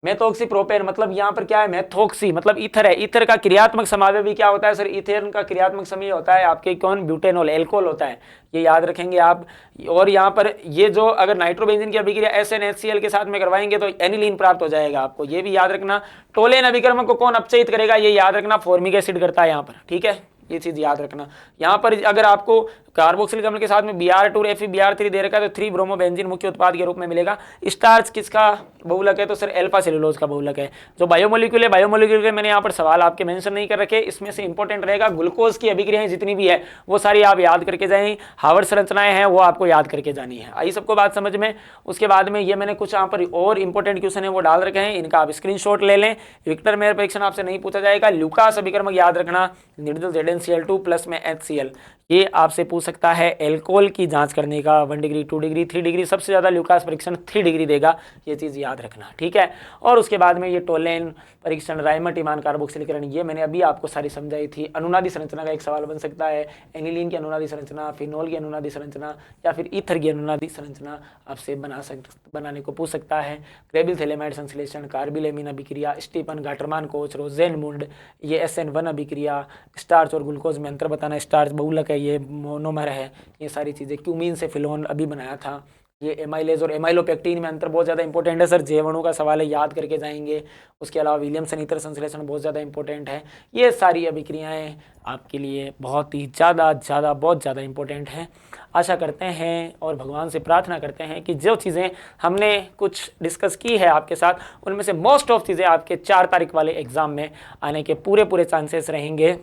मेथोक्सी प्रोपेन मतलब यहाँ पर क्या है? मेथोक्सी मतलब ईथर है। ईथर का क्रियात्मक समावयव भी क्या होता है सर? ईथेन का क्रियात्मक समय होता है आपके कौन? ब्यूटेनॉल, एल्कोहल होता है, ये याद रखेंगे आप। और यहाँ पर ये जो अगर नाइट्रोबेंजीन की अभिक्रिया SnHCl के साथ में करवाएंगे तो एनिलीन प्राप्त हो जाएगा आपको, ये भी याद रखना। टोलेन अभिकर्मक को कौन अपचयित करेगा? ये याद रखना, फॉर्मिक एसिड करता है यहाँ पर। ठीक है, ये चीज याद रखना। यहाँ पर अगर आपको कार्बोक्सिलिक अम्ल के साथ में Br2 Fe दे रखा है तो 3 ब्रोमोबेंजीन मुख्य उत्पाद के रूप में मिलेगा। स्टार्च किसका बहुलक है? तो सर अल्फा सेलुलोज का बहुलक है। जो बायोमोलिक्यूल है, बायोमोलिक्यूल के मैंने यहाँ पर सवाल आपके मेंशन नहीं कर रखे, इसमें से इंपॉर्टेंट रहेगा ग्लूकोज की अभिक्रियाएं जितनी भी है वो सारी आप याद करके जाएं। हार्वर्ड संरचनाएं हैं वो आपको याद करके जानी है। आई सबको बात समझ में? उसके बाद में ये मैंने कुछ यहाँ पर और इंपॉर्टेंट क्वेश्चन है वो डाल रखे हैं, इनका आप स्क्रीनशॉट ले लें। विक्टर मेयर परीक्षण आपसे नहीं पूछा जाएगा। ल्यूकास अभिकर्मक याद रखना, निर्जल ZnCl2 प्लस में HCl, ये आपसे पूछ सकता है एल्कोहल की जांच करने का। 1 डिग्री, 2 डिग्री, 3 डिग्री, सबसे ज्यादा ल्यूकास परीक्षण 3 डिग्री देगा, ये चीज याद रखना। ठीक है, और उसके बाद में ये टोलेन परीक्षण, राइमट ईमान कार्बोक्सिलीकरण, ये मैंने अभी आपको सारी समझाई थी। अनुनादी संरचना का एक सवाल बन सकता है, एनिलीन की अनुनादी संरचना, फिनोल की अनुनादी संरचना या फिर ईथर की अनुनादी संरचना आपसे बनाने को पूछ सकता है। क्रेबिल थैलेमाइड संश्लेषण, कार्बिलेमीन अभिक्रिया, स्टीफन गाटरमान कोच, रोजेनमुंड, ये SN1 अभिक्रिया, स्टार्च और ग्लूकोज में अंतर बताना, स्टार्च बहुलक है, ये मोनोमर है, ये सारी चीज़ें। क्यूमीन से फिलोन अभी बनाया था। ये एमाइलेज और एमाइलोपेक्टिन में अंतर बहुत ज़्यादा इंपॉर्टेंट है सर, जैवणु का सवाल है, याद करके जाएंगे। उसके अलावा विलियमसन ईथर संश्लेषण बहुत ज़्यादा इंपॉर्टेंट है। ये सारी अभिक्रियाएं आपके लिए बहुत ही बहुत ज़्यादा इंपॉर्टेंट है। आशा करते हैं और भगवान से प्रार्थना करते हैं कि जो चीज़ें हमने कुछ डिस्कस की है आपके साथ, उनमें से मोस्ट ऑफ चीज़ें आपके 4 तारीख वाले एग्जाम में आने के पूरे चांसेस रहेंगे।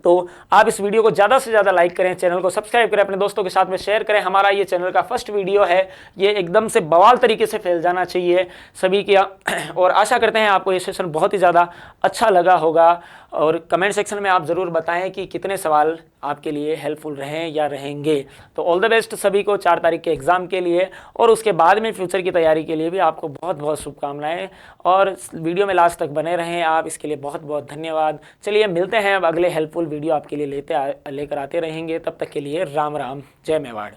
तो आप इस वीडियो को ज़्यादा से ज़्यादा लाइक करें, चैनल को सब्सक्राइब करें, अपने दोस्तों के साथ में शेयर करें। हमारा ये चैनल का फर्स्ट वीडियो है, ये एकदम से बवाल तरीके से फैल जाना चाहिए सभी के। और आशा करते हैं आपको ये सेशन बहुत ही ज़्यादा अच्छा लगा होगा। और कमेंट सेक्शन में आप ज़रूर बताएं कि कितने सवाल आपके लिए हेल्पफुल रहें या रहेंगे। तो ऑल द बेस्ट सभी को 4 तारीख के एग्ज़ाम के लिए, और उसके बाद में फ्यूचर की तैयारी के लिए भी आपको बहुत बहुत शुभकामनाएं। और वीडियो में लास्ट तक बने रहें आप, इसके लिए बहुत बहुत धन्यवाद। चलिए मिलते हैं अब अगले हेल्पफुल वीडियो आपके लिए लेकर आते रहेंगे। तब तक के लिए राम राम, जय मेवाड़।